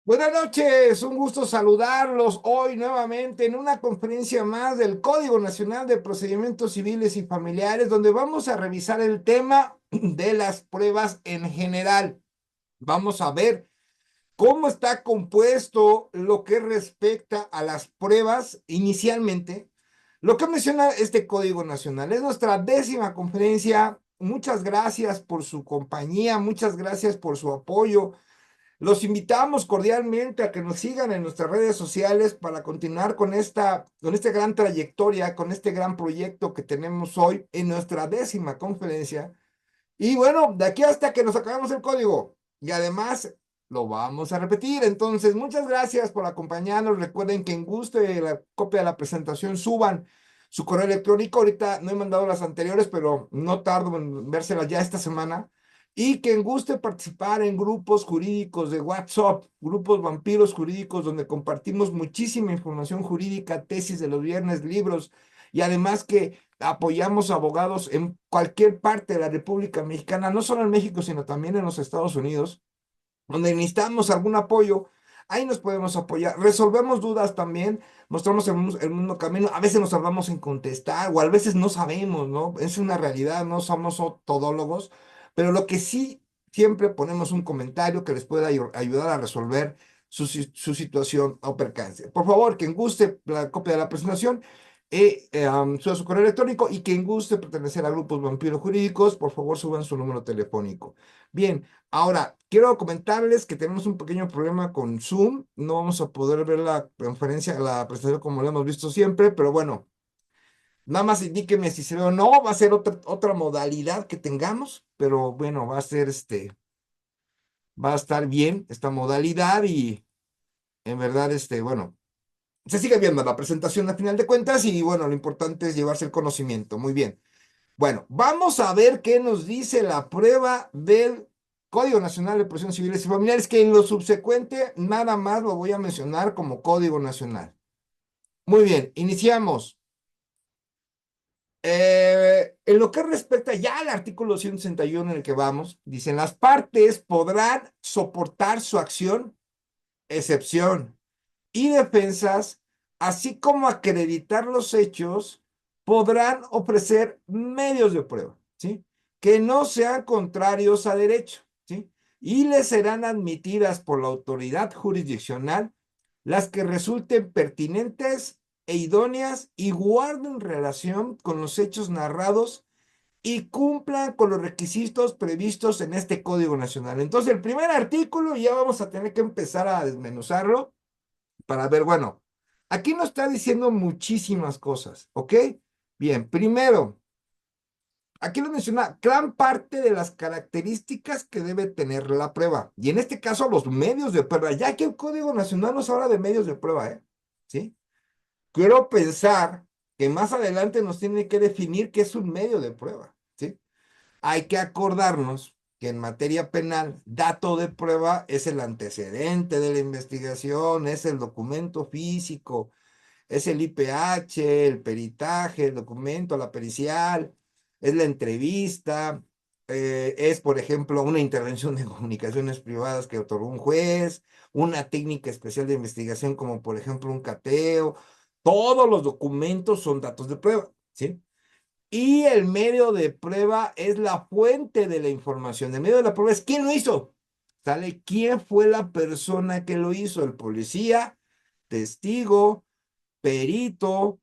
Buenas noches, un gusto saludarlos hoy nuevamente en una conferencia más del Código Nacional de Procedimientos Civiles y Familiares, donde vamos a revisar el tema de las pruebas en general. Vamos a ver cómo está compuesto lo que respecta a las pruebas inicialmente. Lo que menciona este Código Nacional es nuestra 10ª conferencia. Muchas gracias por su compañía, muchas gracias por su apoyo. Los invitamos cordialmente a que nos sigan en nuestras redes sociales para continuar con esta gran trayectoria, con este gran proyecto que tenemos hoy en nuestra 10ª conferencia. Y bueno, de aquí hasta que nos acabemos el código. Y además lo vamos a repetir. Entonces, muchas gracias por acompañarnos. Recuerden que en gusto de la copia de la presentación suban su correo electrónico. Ahorita no he mandado las anteriores, pero no tardo en vérselas ya esta semana. Y que guste participar en grupos jurídicos de WhatsApp, grupos vampiros jurídicos, donde compartimos muchísima información jurídica, tesis de los viernes, libros, y además que apoyamos abogados en cualquier parte de la República Mexicana, no solo en México, sino también en los Estados Unidos, donde necesitamos algún apoyo. Ahí nos podemos apoyar. Resolvemos dudas también, mostramos el mismo camino. A veces nos tardamos en contestar o a veces no sabemos, ¿no? Es una realidad, no somos todólogos, pero lo que sí, siempre ponemos un comentario que les pueda ayudar a resolver su situación o percance. Por favor, quien guste la copia de la presentación, suba su correo electrónico, y quien guste pertenecer a grupos vampiros jurídicos, por favor suban su número telefónico. Bien, ahora quiero comentarles que tenemos un pequeño problema con Zoom. No vamos a poder ver la conferencia, la presentación como lo hemos visto siempre, pero bueno, nada más indíquenme si se ve o no. Va a ser otra modalidad que tengamos, pero bueno, va a estar bien esta modalidad. Y en verdad, bueno, se sigue viendo la presentación a final de cuentas, y bueno, lo importante es llevarse el conocimiento. Muy bien. Bueno, vamos a ver qué nos dice la prueba del Código Nacional de Procedimientos Civiles y Familiares, que en lo subsecuente nada más lo voy a mencionar como Código Nacional. Muy bien, iniciamos. En lo que respecta ya al artículo 161 en el que vamos, dicen: las partes podrán soportar su acción, excepción y defensas, así como acreditar los hechos. Podrán ofrecer medios de prueba, ¿sí? Que no sean contrarios a derecho, ¿sí? Y les serán admitidas por la autoridad jurisdiccional las que resulten pertinentes e idóneas y guarden relación con los hechos narrados y cumplan con los requisitos previstos en este Código Nacional. Entonces, el primer artículo ya vamos a tener que empezar a desmenuzarlo para ver. Bueno, aquí nos está diciendo muchísimas cosas, ¿ok? Bien, primero, aquí lo menciona gran parte de las características que debe tener la prueba, y en este caso los medios de prueba, ya que el Código Nacional nos habla de medios de prueba, ¿eh? ¿Sí? Quiero pensar que más adelante nos tiene que definir qué es un medio de prueba, ¿sí? Hay que acordarnos que en materia penal, dato de prueba es el antecedente de la investigación, es el documento físico, es el IPH, el peritaje, el documento, la pericial, es la entrevista, es, por ejemplo, una intervención de comunicaciones privadas que otorgó un juez, una técnica especial de investigación como, por ejemplo, un cateo. Todos los documentos son datos de prueba, ¿sí? Y el medio de prueba es la fuente de la información. El medio de la prueba es quién lo hizo. ¿Sale? ¿Quién fue la persona que lo hizo? El policía, testigo, perito,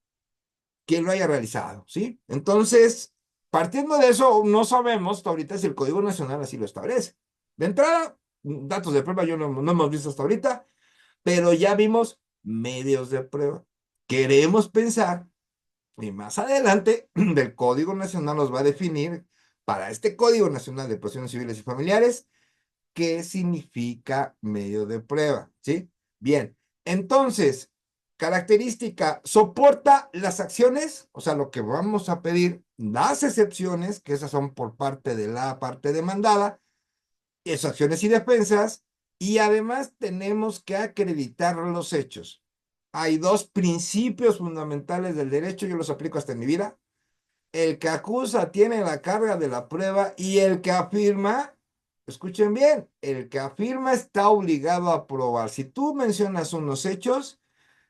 quien lo haya realizado, ¿sí? Entonces, partiendo de eso, no sabemos hasta ahorita si el Código Nacional así lo establece. De entrada, datos de prueba yo no hemos visto hasta ahorita, pero ya vimos medios de prueba. Queremos pensar, y más adelante, del Código Nacional nos va a definir, para este Código Nacional de Procedimientos Civiles y Familiares, qué significa medio de prueba, ¿sí? Bien, entonces, característica: soporta las acciones, o sea, lo que vamos a pedir, las excepciones, que esas son por parte de la parte demandada, esas acciones y defensas, y además tenemos que acreditar los hechos. Hay dos principios fundamentales del derecho, yo los aplico hasta en mi vida. El que acusa tiene la carga de la prueba, y el que afirma escuchen bien, el que afirma está obligado a probar. Si tú mencionas unos hechos,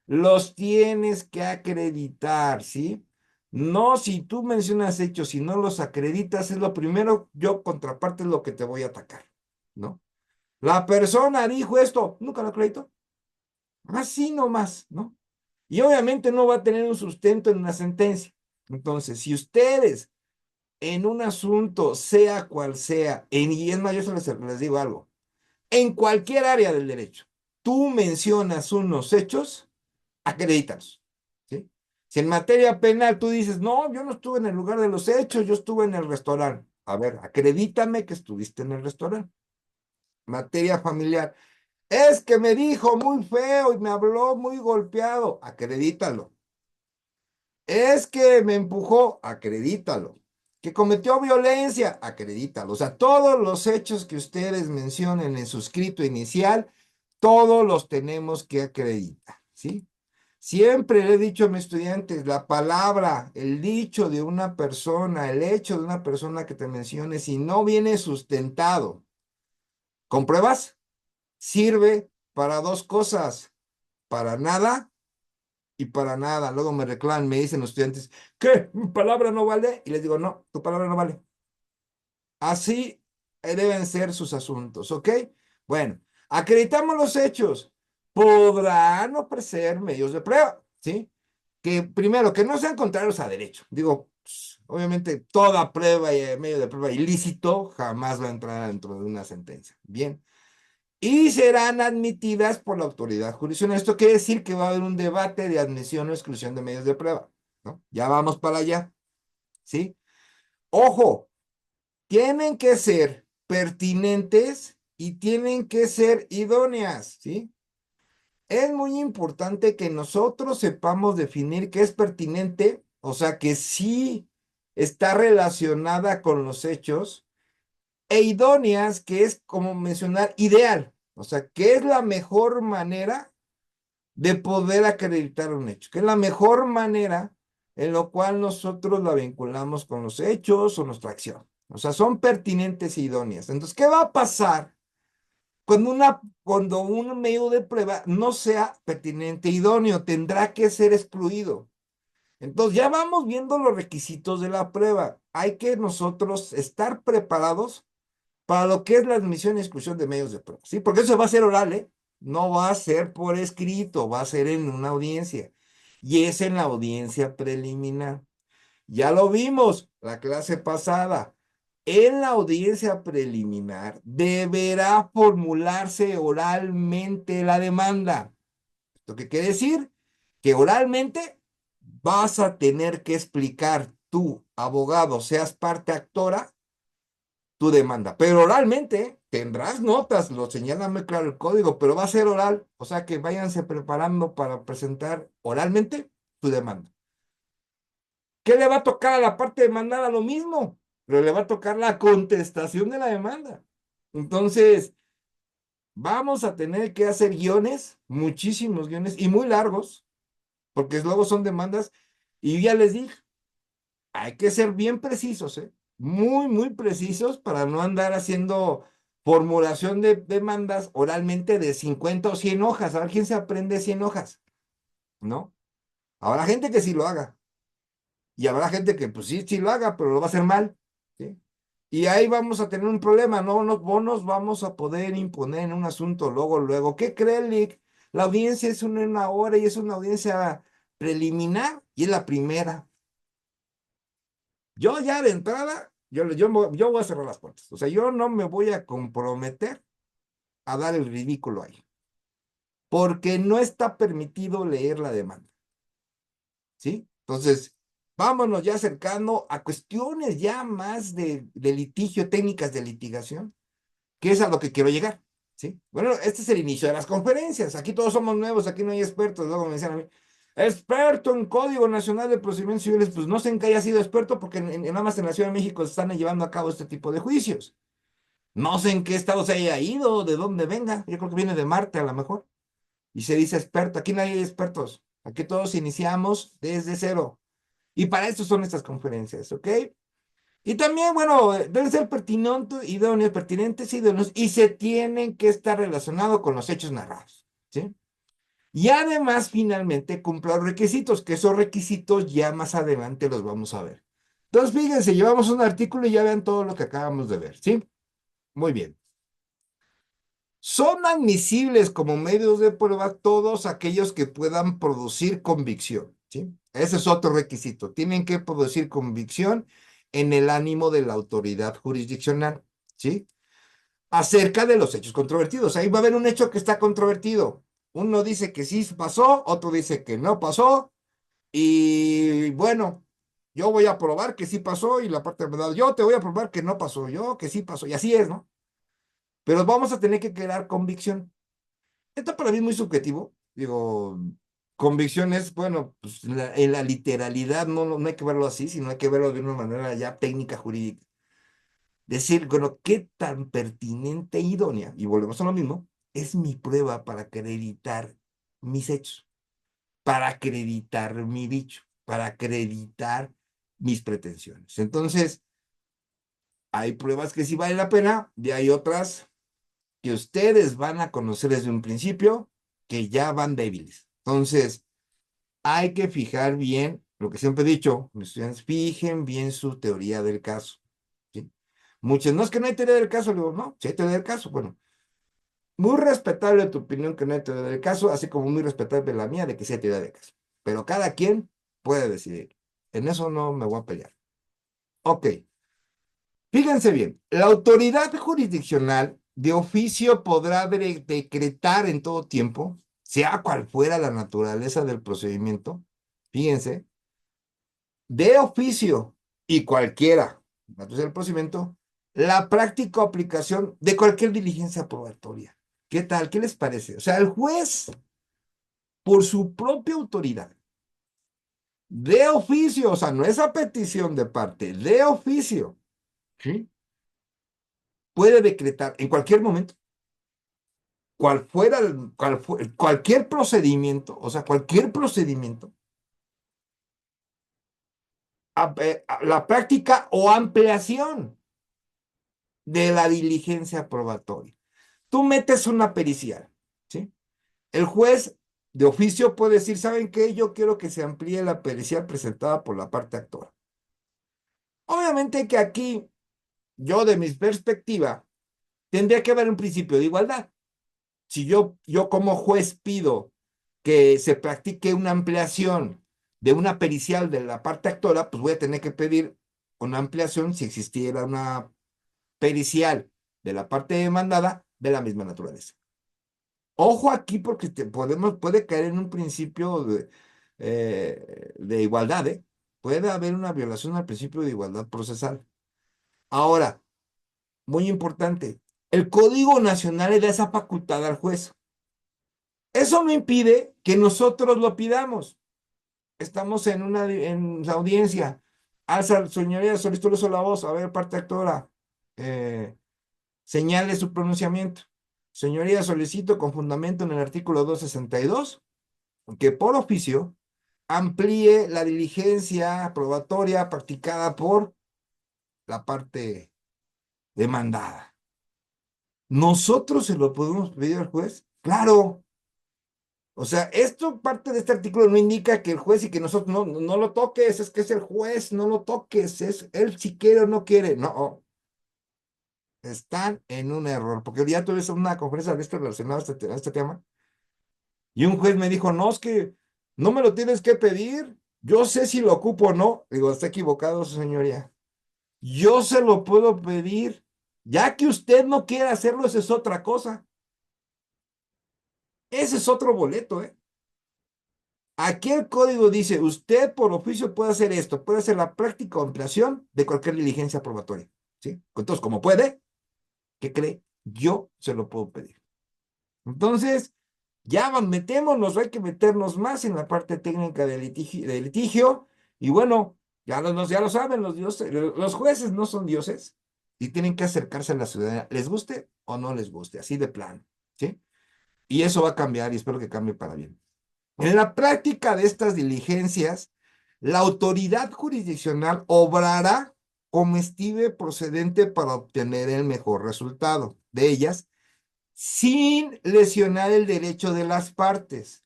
los tienes que acreditar, ¿sí? No, si tú mencionas hechos y no los acreditas, es lo primero, yo contraparte es lo que te voy a atacar, ¿no? La persona dijo esto, nunca lo acredito. Así nomás, ¿no? Y obviamente no va a tener un sustento en una sentencia. Entonces, si ustedes en un asunto, sea cual sea, y es más, yo les digo algo, en cualquier área del derecho, tú mencionas unos hechos, acredítalos, ¿sí? Si en materia penal tú dices, no, yo no estuve en el lugar de los hechos, yo estuve en el restaurante. A ver, acredítame que estuviste en el restaurante. Materia familiar. Es que me dijo muy feo y me habló muy golpeado. Acredítalo. Es que me empujó. Acredítalo. Que cometió violencia. Acredítalo. O sea, todos los hechos que ustedes mencionen en su escrito inicial, todos los tenemos que acreditar, ¿sí? Siempre le he dicho a mis estudiantes, la palabra, el dicho de una persona, el hecho de una persona que te mencione, si no viene sustentado con pruebas, sirve para dos cosas, para nada y para nada. Luego me reclaman, me dicen los estudiantes, ¿qué? ¿Mi palabra no vale? Y les digo, no, tu palabra no vale. Así deben ser sus asuntos, ¿ok? Bueno, acreditamos los hechos. Podrán ofrecer medios de prueba, ¿sí? Que primero, que no sean contrarios a derecho. Digo, pues, obviamente toda prueba y medio de prueba ilícito jamás va a entrar dentro de una sentencia. Bien. Y serán admitidas por la autoridad jurisdiccional. Esto quiere decir que va a haber un debate de admisión o exclusión de medios de prueba, ¿no? Ya vamos para allá, ¿sí? Ojo, tienen que ser pertinentes y tienen que ser idóneas, ¿sí? Es muy importante que nosotros sepamos definir qué es pertinente, o sea, que sí está relacionada con los hechos, e idóneas, que es como mencionar ideal, o sea, que es la mejor manera de poder acreditar un hecho, que es la mejor manera en lo cual nosotros la vinculamos con los hechos o nuestra acción. O sea, son pertinentes e idóneas. Entonces, ¿qué va a pasar cuando un medio de prueba no sea pertinente e idóneo? Tendrá que ser excluido. Entonces, ya vamos viendo los requisitos de la prueba. Hay que nosotros estar preparados para lo que es la admisión y exclusión de medios de prueba, ¿sí? Porque eso va a ser oral, ¿eh? No va a ser por escrito, va a ser en una audiencia. Y es en la audiencia preliminar. Ya lo vimos la clase pasada. En la audiencia preliminar deberá formularse oralmente la demanda. ¿Esto qué quiere decir? Que oralmente vas a tener que explicar tú, abogado, seas parte actora, tu demanda. Pero oralmente tendrás notas, lo señala muy claro el código, pero va a ser oral. O sea que váyanse preparando para presentar oralmente tu demanda. ¿Qué le va a tocar a la parte demandada? Lo mismo, pero le va a tocar la contestación de la demanda. Entonces, vamos a tener que hacer guiones, muchísimos guiones y muy largos, porque luego son demandas. Y ya les dije, hay que ser bien precisos, ¿eh? Muy, muy precisos para no andar haciendo formulación de demandas oralmente de 50 o 100 hojas. A ver quién se aprende 100 hojas, ¿no? Habrá gente que sí lo haga. Y habrá gente que, pues sí, sí lo haga, pero lo va a hacer mal, ¿sí? Y ahí vamos a tener un problema, no nos vamos a poder imponer en un asunto luego. ¿Qué cree, Lick? La audiencia es una hora y es una audiencia preliminar y es la primera. Yo ya de entrada, yo voy a cerrar las puertas. O sea, yo no me voy a comprometer a dar el ridículo ahí, porque no está permitido leer la demanda, ¿sí? Entonces, vámonos ya acercando a cuestiones ya más de litigio, técnicas de litigación, que es a lo que quiero llegar, ¿sí? Bueno, este es el inicio de las conferencias. Aquí todos somos nuevos, aquí no hay expertos. Luego me decían a mí, experto en Código Nacional de Procedimientos Civiles, pues no sé en qué haya sido experto, porque nada más en la Ciudad de México se están llevando a cabo este tipo de juicios. No sé en qué estado se haya ido, de dónde venga. Yo creo que viene de Marte a lo mejor. Y se dice experto. Aquí no hay expertos. Aquí todos iniciamos desde cero. Y para eso son estas conferencias, ¿ok? Y también, bueno, deben ser pertinentes, idóneos, pertinentes, idóneos, y se tienen que estar relacionados con los hechos narrados, ¿sí? Y además, finalmente, cumpla los requisitos, que esos requisitos ya más adelante los vamos a ver. Entonces, fíjense, llevamos un artículo y ya vean todo lo que acabamos de ver, ¿sí? Muy bien. Son admisibles como medios de prueba todos aquellos que puedan producir convicción, ¿sí? Ese es otro requisito. Tienen que producir convicción en el ánimo de la autoridad jurisdiccional, ¿sí? Acerca de los hechos controvertidos. Ahí va a haber un hecho que está controvertido. Uno dice que sí pasó, otro dice que no pasó, y bueno, yo voy a probar que sí pasó y la parte de verdad, yo te voy a probar que no pasó, yo que sí pasó, y así es, ¿no? Pero vamos a tener que crear convicción. Esto para mí es muy subjetivo. Digo, convicción es, bueno, pues en la literalidad no hay que verlo así, sino hay que verlo de una manera ya técnica jurídica. Decir, bueno, qué tan pertinente e idónea, y volvemos a lo mismo, es mi prueba para acreditar mis hechos, para acreditar mi dicho, para acreditar mis pretensiones. Entonces, hay pruebas que sí valen la pena y hay otras que ustedes van a conocer desde un principio que ya van débiles. Entonces, hay que fijar bien lo que siempre he dicho, mis estudiantes, fijen bien su teoría del caso. ¿Sí? Muchos, no es que no hay teoría del caso, le digo, no, sí hay teoría del caso. Bueno, muy respetable tu opinión que no hay teoría del caso, así como muy respetable la mía de que sí hay teoría del caso. Pero cada quien puede decidir. En eso no me voy a pelear. Ok, fíjense bien, la autoridad jurisdiccional de oficio podrá decretar en todo tiempo, sea cual fuera la naturaleza del procedimiento, fíjense, de oficio y cualquiera, naturaleza del procedimiento, la práctica o aplicación de cualquier diligencia probatoria. ¿Qué tal? ¿Qué les parece? O sea, el juez, por su propia autoridad, de oficio, o sea, no es a petición de parte, de oficio, ¿sí? Puede decretar en cualquier momento cual fuera, cualquier procedimiento, o sea, cualquier procedimiento, la práctica o ampliación de la diligencia probatoria. Tú metes una pericial, ¿sí? El juez de oficio puede decir, ¿saben qué? Yo quiero que se amplíe la pericial presentada por la parte actora. Obviamente que aquí, yo de mi perspectiva, tendría que haber un principio de igualdad. Si yo como juez pido que se practique una ampliación de una pericial de la parte actora, pues voy a tener que pedir una ampliación si existiera una pericial de la parte demandada de la misma naturaleza. Ojo aquí porque puede caer en un principio de igualdad, ¿eh? Puede haber una violación al principio de igualdad procesal. Ahora, muy importante, el Código Nacional le da esa facultad al juez. Eso no impide que nosotros lo pidamos. Estamos en la audiencia. Alza, señoría, solicito el uso de la voz. A ver, parte actora. Eh, señale su pronunciamiento. Señoría, solicito con fundamento en el artículo 262 que por oficio amplíe la diligencia probatoria practicada por la parte demandada. ¿Nosotros se lo podemos pedir al juez? Claro. O sea, esto parte de este artículo no indica que el juez y que nosotros no lo toques, es que es el juez, no lo toques, es él si quiere o no quiere. No, están en un error, porque ya tuve una conferencia de esto relacionada a este tema, y un juez me dijo, no, es que no me lo tienes que pedir, yo sé si lo ocupo o no. Digo, está equivocado, su señoría. Yo se lo puedo pedir, ya que usted no quiere hacerlo, esa es otra cosa. Ese es otro boleto, ¿eh? Aquí el código dice, usted por oficio puede hacer esto, puede hacer la práctica o ampliación de cualquier diligencia probatoria, ¿sí? Entonces, como puede, ¿qué cree? Yo se lo puedo pedir. Entonces, metémonos, hay que meternos más en la parte técnica de litigio y bueno, ya lo saben, los jueces no son dioses y tienen que acercarse a la ciudadanía, les guste o no les guste, así de plano, ¿sí? Y eso va a cambiar y espero que cambie para bien. En la práctica de estas diligencias, la autoridad jurisdiccional obrará comestible procedente para obtener el mejor resultado de ellas, sin lesionar el derecho de las partes,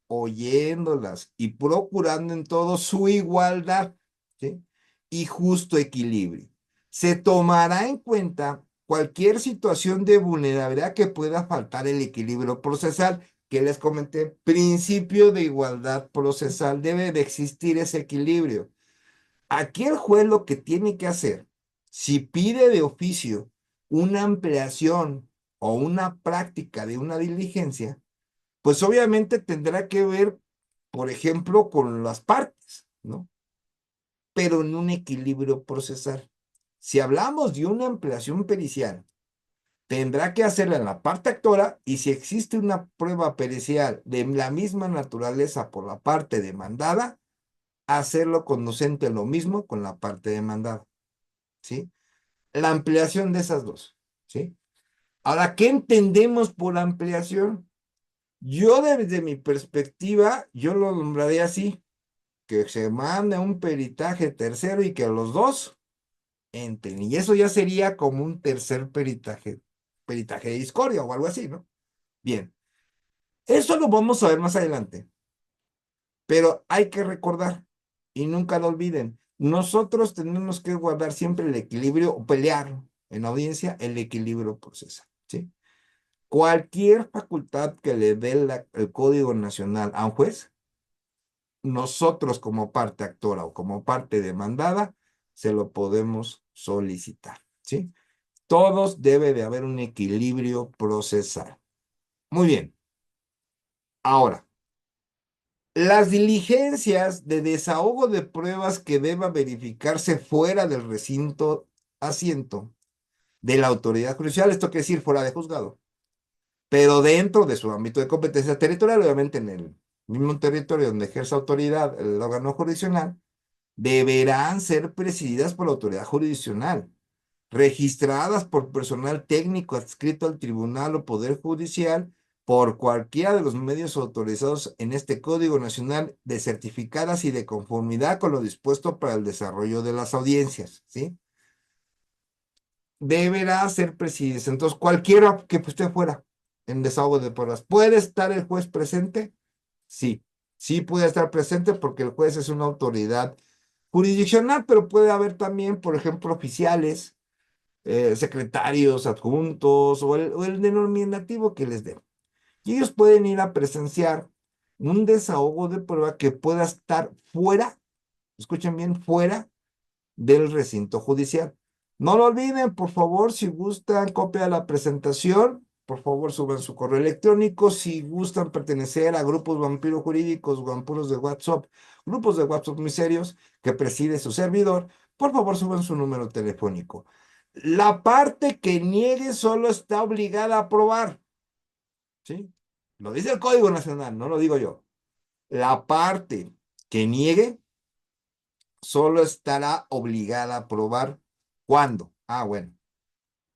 oyéndolas y procurando en todo su igualdad, ¿sí? Y justo equilibrio. Se tomará en cuenta cualquier situación de vulnerabilidad que pueda faltar el equilibrio procesal, que les comenté, principio de igualdad procesal, debe de existir ese equilibrio. Aquí el juez lo que tiene que hacer, si pide de oficio una ampliación o una práctica de una diligencia, pues obviamente tendrá que ver, por ejemplo, con las partes, ¿no? Pero en un equilibrio procesal. Si hablamos de una ampliación pericial, tendrá que hacerla en la parte actora y si existe una prueba pericial de la misma naturaleza por la parte demandada, hacerlo conducente lo mismo con la parte demandada, ¿sí? La ampliación de esas dos, ¿sí? Ahora, ¿qué entendemos por ampliación? Yo desde mi perspectiva, yo lo nombraría así, que se mande un peritaje tercero y que los dos entren. Y eso ya sería como un tercer peritaje, peritaje de discordia o algo así, ¿no? Bien, eso lo vamos a ver más adelante, pero hay que recordar y nunca lo olviden, nosotros tenemos que guardar siempre el equilibrio o pelear en audiencia el equilibrio procesal, ¿sí? Cualquier facultad que le dé el Código Nacional a un juez, nosotros como parte actora o como parte demandada, se lo podemos solicitar, ¿sí? Todos debe de haber un equilibrio procesal. Muy bien. Ahora, las diligencias de desahogo de pruebas que deba verificarse fuera del recinto asiento de la autoridad judicial, esto quiere decir fuera de juzgado, pero dentro de su ámbito de competencia territorial, obviamente en el mismo territorio donde ejerce autoridad el órgano jurisdiccional, deberán ser presididas por la autoridad jurisdiccional, registradas por personal técnico adscrito al tribunal o poder judicial por cualquiera de los medios autorizados en este Código Nacional, de certificadas y de conformidad con lo dispuesto para el desarrollo de las audiencias, ¿sí? Deberá ser presididas. Entonces, cualquiera que esté fuera en desahogo de pruebas, ¿puede estar el juez presente? Sí, sí puede estar presente porque el juez es una autoridad jurisdiccional, pero puede haber también, por ejemplo, oficiales, secretarios adjuntos o el denominativo que les den. Y ellos pueden ir a presenciar un desahogo de prueba que pueda estar fuera, escuchen bien, fuera del recinto judicial. No lo olviden, por favor, si gustan copia de la presentación, por favor suban su correo electrónico. Si gustan pertenecer a grupos vampiros jurídicos, vampiros de WhatsApp, grupos de WhatsApp muy serios que preside su servidor, por favor suban su número telefónico. La parte que niegue solo está obligada a aprobar, ¿sí? Lo dice el Código Nacional, no lo digo yo. La parte que niegue solo estará obligada a aprobar. ¿Cuándo? Ah, bueno.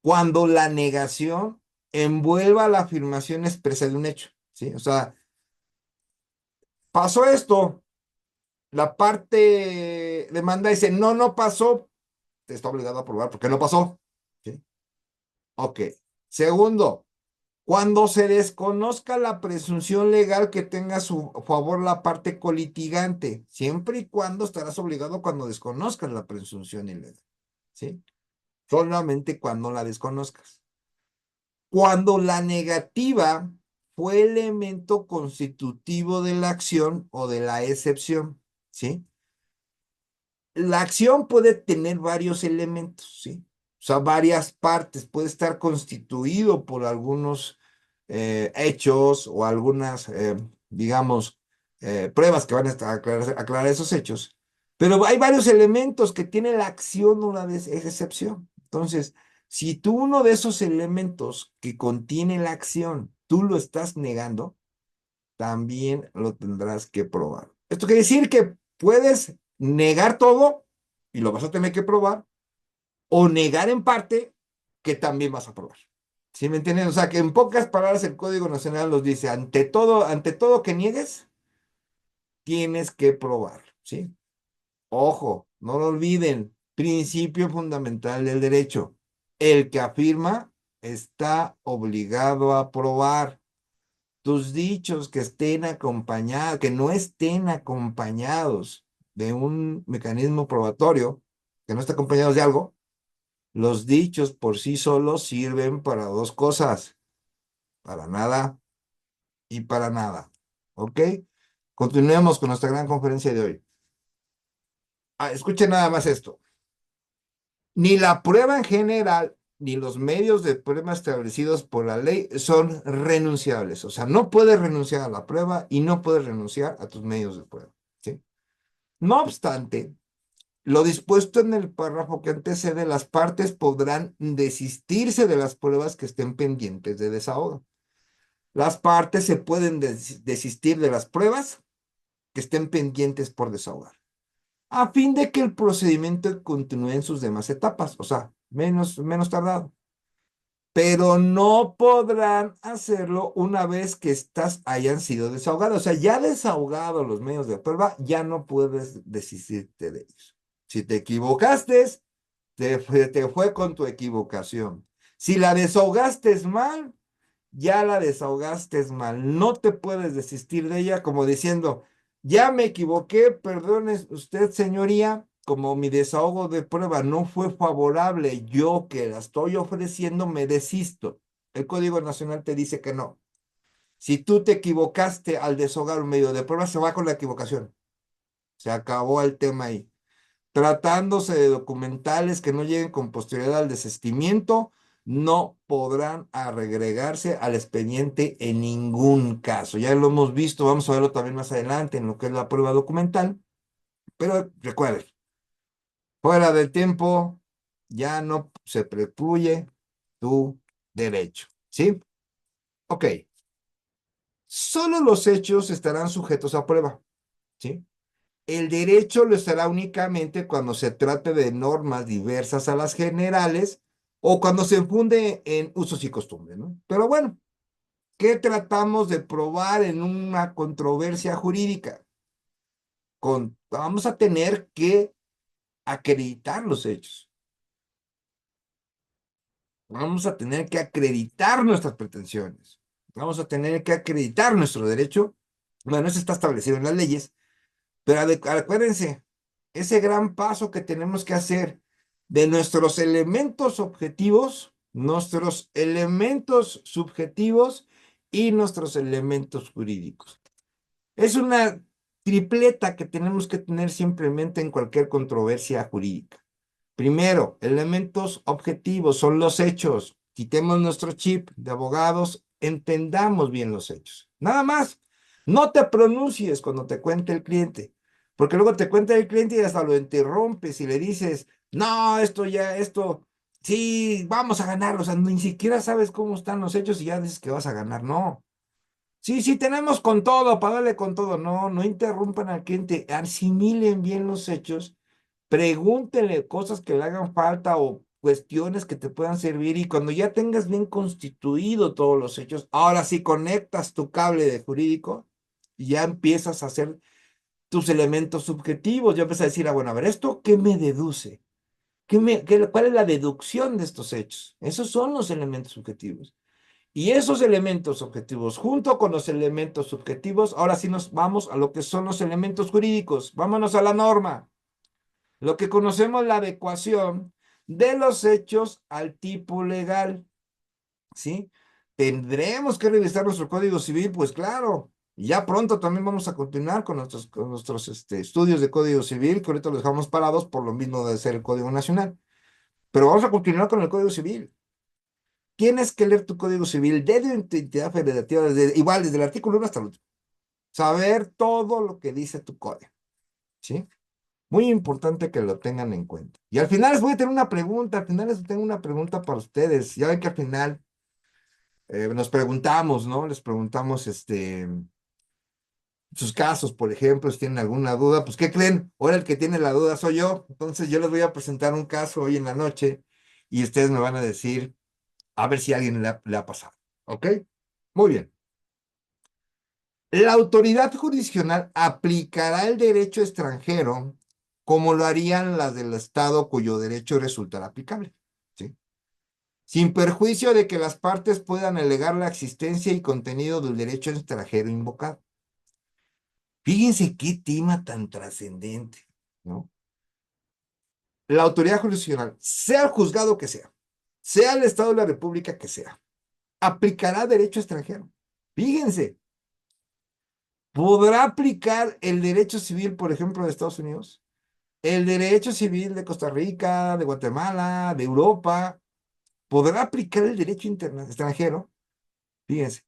Cuando la negación envuelva la afirmación expresa de un hecho, ¿sí? O sea, pasó esto, la parte demanda dice, no, no pasó, te está obligado a aprobar porque no pasó, ¿sí? Ok. Segundo, cuando se desconozca la presunción legal que tenga a su favor la parte colitigante, siempre y cuando estarás obligado cuando desconozcas la presunción ilegal, ¿sí? Solamente cuando la desconozcas. Cuando la negativa fue elemento constitutivo de la acción o de la excepción, ¿sí? La acción puede tener varios elementos, ¿sí? O sea, varias partes, puede estar constituido por algunos hechos o algunas, digamos, pruebas que van a aclarar esos hechos, pero hay varios elementos que tiene la acción o la excepción. Entonces, si tú uno de esos elementos que contiene la acción, tú lo estás negando, también lo tendrás que probar. Esto quiere decir que puedes negar todo y lo vas a tener que probar, o negar en parte que también vas a probar. ¿Sí me entienden? O sea, que en pocas palabras el Código Nacional nos dice, ante todo que niegues, tienes que probar, ¿sí? Ojo, no lo olviden, Principio fundamental del derecho. El que afirma está obligado a probar. Tus dichos que estén acompañados, que no estén acompañados de un mecanismo probatorio, que no esté acompañados de algo, los dichos por sí solos sirven para dos cosas, para nada y para nada. ¿Ok? Continuemos con nuestra gran conferencia de hoy. Escuchen nada más esto. Ni la prueba en general, ni los medios de prueba establecidos por la ley son renunciables. O sea, no puedes renunciar a la prueba y no puedes renunciar a tus medios de prueba. ¿Sí? No obstante, lo dispuesto en el párrafo que antecede, las partes podrán desistirse de las pruebas que estén pendientes de desahogo. Las partes se pueden desistir de las pruebas que estén pendientes por desahogar, a fin de que el procedimiento continúe en sus demás etapas, o sea, menos tardado. Pero no podrán hacerlo una vez que estas hayan sido desahogadas. O sea, ya desahogados los medios de prueba, ya no puedes desistirte de ellos. Si te equivocaste, te fue con tu equivocación. Si la desahogaste mal, ya la desahogaste mal. No te puedes desistir de ella como diciendo, ya me equivoqué, perdone usted, señoría, como mi desahogo de prueba no fue favorable, yo que la estoy ofreciendo, me desisto. El Código Nacional te dice que no. Si tú te equivocaste al desahogar un medio de prueba, se va con la equivocación. Se acabó el tema ahí. Tratándose de documentales que no lleguen con posterioridad al desistimiento, no podrán agregarse al expediente en ningún caso. Ya lo hemos visto, vamos a verlo también más adelante en lo que es la prueba documental, pero recuerden, fuera del tiempo ya no se precluye tu derecho, ¿sí? Ok, solo los hechos estarán sujetos a prueba, ¿sí? El derecho lo estará únicamente cuando se trate de normas diversas a las generales o cuando se funde en usos y costumbres, ¿no? Pero bueno, ¿qué tratamos de probar en una controversia jurídica? Vamos a tener que acreditar los hechos. Vamos a tener que acreditar nuestras pretensiones. Vamos a tener que acreditar nuestro derecho. Bueno, eso está establecido en las leyes. Pero acuérdense, ese gran paso que tenemos que hacer de nuestros elementos objetivos, nuestros elementos subjetivos y nuestros elementos jurídicos. Es una tripleta que tenemos que tener simplemente en cualquier controversia jurídica. Primero, elementos objetivos son los hechos. Quitemos nuestro chip de abogados, entendamos bien los hechos. Nada más, no te pronuncies cuando te cuente el cliente, porque luego te cuenta el cliente y hasta lo interrumpes y le dices, no, sí, vamos a ganar. O sea, ni siquiera sabes cómo están los hechos y ya dices que vas a ganar. No. Sí, sí, tenemos con todo, para darle con todo. No, no interrumpan al cliente, asimilen bien los hechos, pregúntenle cosas que le hagan falta o cuestiones que te puedan servir y cuando ya tengas bien constituido todos los hechos, ahora sí conectas tu cable de jurídico y ya empiezas a hacer tus elementos subjetivos, ya empiezas a decir, bueno, a ver, ¿esto qué me deduce? ¿Cuál es la deducción de estos hechos? Esos son los elementos subjetivos. Y esos elementos objetivos, junto con los elementos subjetivos, ahora sí nos vamos a lo que son los elementos jurídicos. Vámonos a la norma. Lo que conocemos la adecuación de los hechos al tipo legal, ¿sí? ¿Tendremos que revisar nuestro Código Civil? Pues claro. Y ya pronto también vamos a continuar con nuestros estudios de Código Civil, que ahorita los dejamos parados por lo mismo de ser el Código Nacional. Pero vamos a continuar con el Código Civil. Tienes que leer tu Código Civil desde tu entidad federativa, igual desde el artículo 1 hasta el último. Saber todo lo que dice tu código, ¿sí? Muy importante que lo tengan en cuenta. Y al final les voy a tener una pregunta, al final les tengo una pregunta para ustedes. Ya ven que al final nos preguntamos, ¿no? Les preguntamos sus casos, por ejemplo, si tienen alguna duda, pues ¿qué creen? Ahora el que tiene la duda soy yo. Entonces yo les voy a presentar un caso hoy en la noche y ustedes me van a decir a ver si a alguien le ha pasado. ¿Ok? Muy bien. La autoridad jurisdiccional aplicará el derecho extranjero como lo harían las del Estado cuyo derecho resultará aplicable, ¿sí? Sin perjuicio de que las partes puedan alegar la existencia y contenido del derecho extranjero invocado. Fíjense qué tema tan trascendente, ¿no? La autoridad jurisdiccional, sea el juzgado que sea el Estado de la República que sea, aplicará derecho extranjero. Fíjense, podrá aplicar el derecho civil, por ejemplo, de Estados Unidos, el derecho civil de Costa Rica, de Guatemala, de Europa, podrá aplicar el derecho extranjero, fíjense,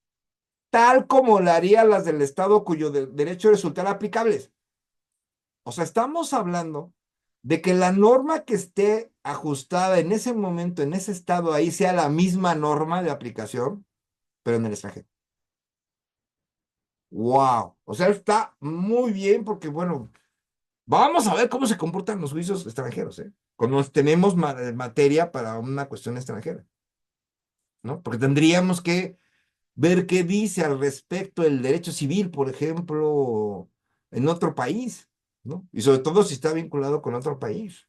tal como lo haría las del Estado cuyo derecho resultará aplicables. O sea, estamos hablando de que la norma que esté ajustada en ese momento, en ese estado ahí, sea la misma norma de aplicación, pero en el extranjero. ¡Wow! O sea, está muy bien porque, bueno, vamos a ver cómo se comportan los juicios extranjeros, ¿eh? Cuando tenemos materia para una cuestión extranjera, ¿no? Porque tendríamos que ver qué dice al respecto el derecho civil, por ejemplo, en otro país, ¿no? Y sobre todo si está vinculado con otro país.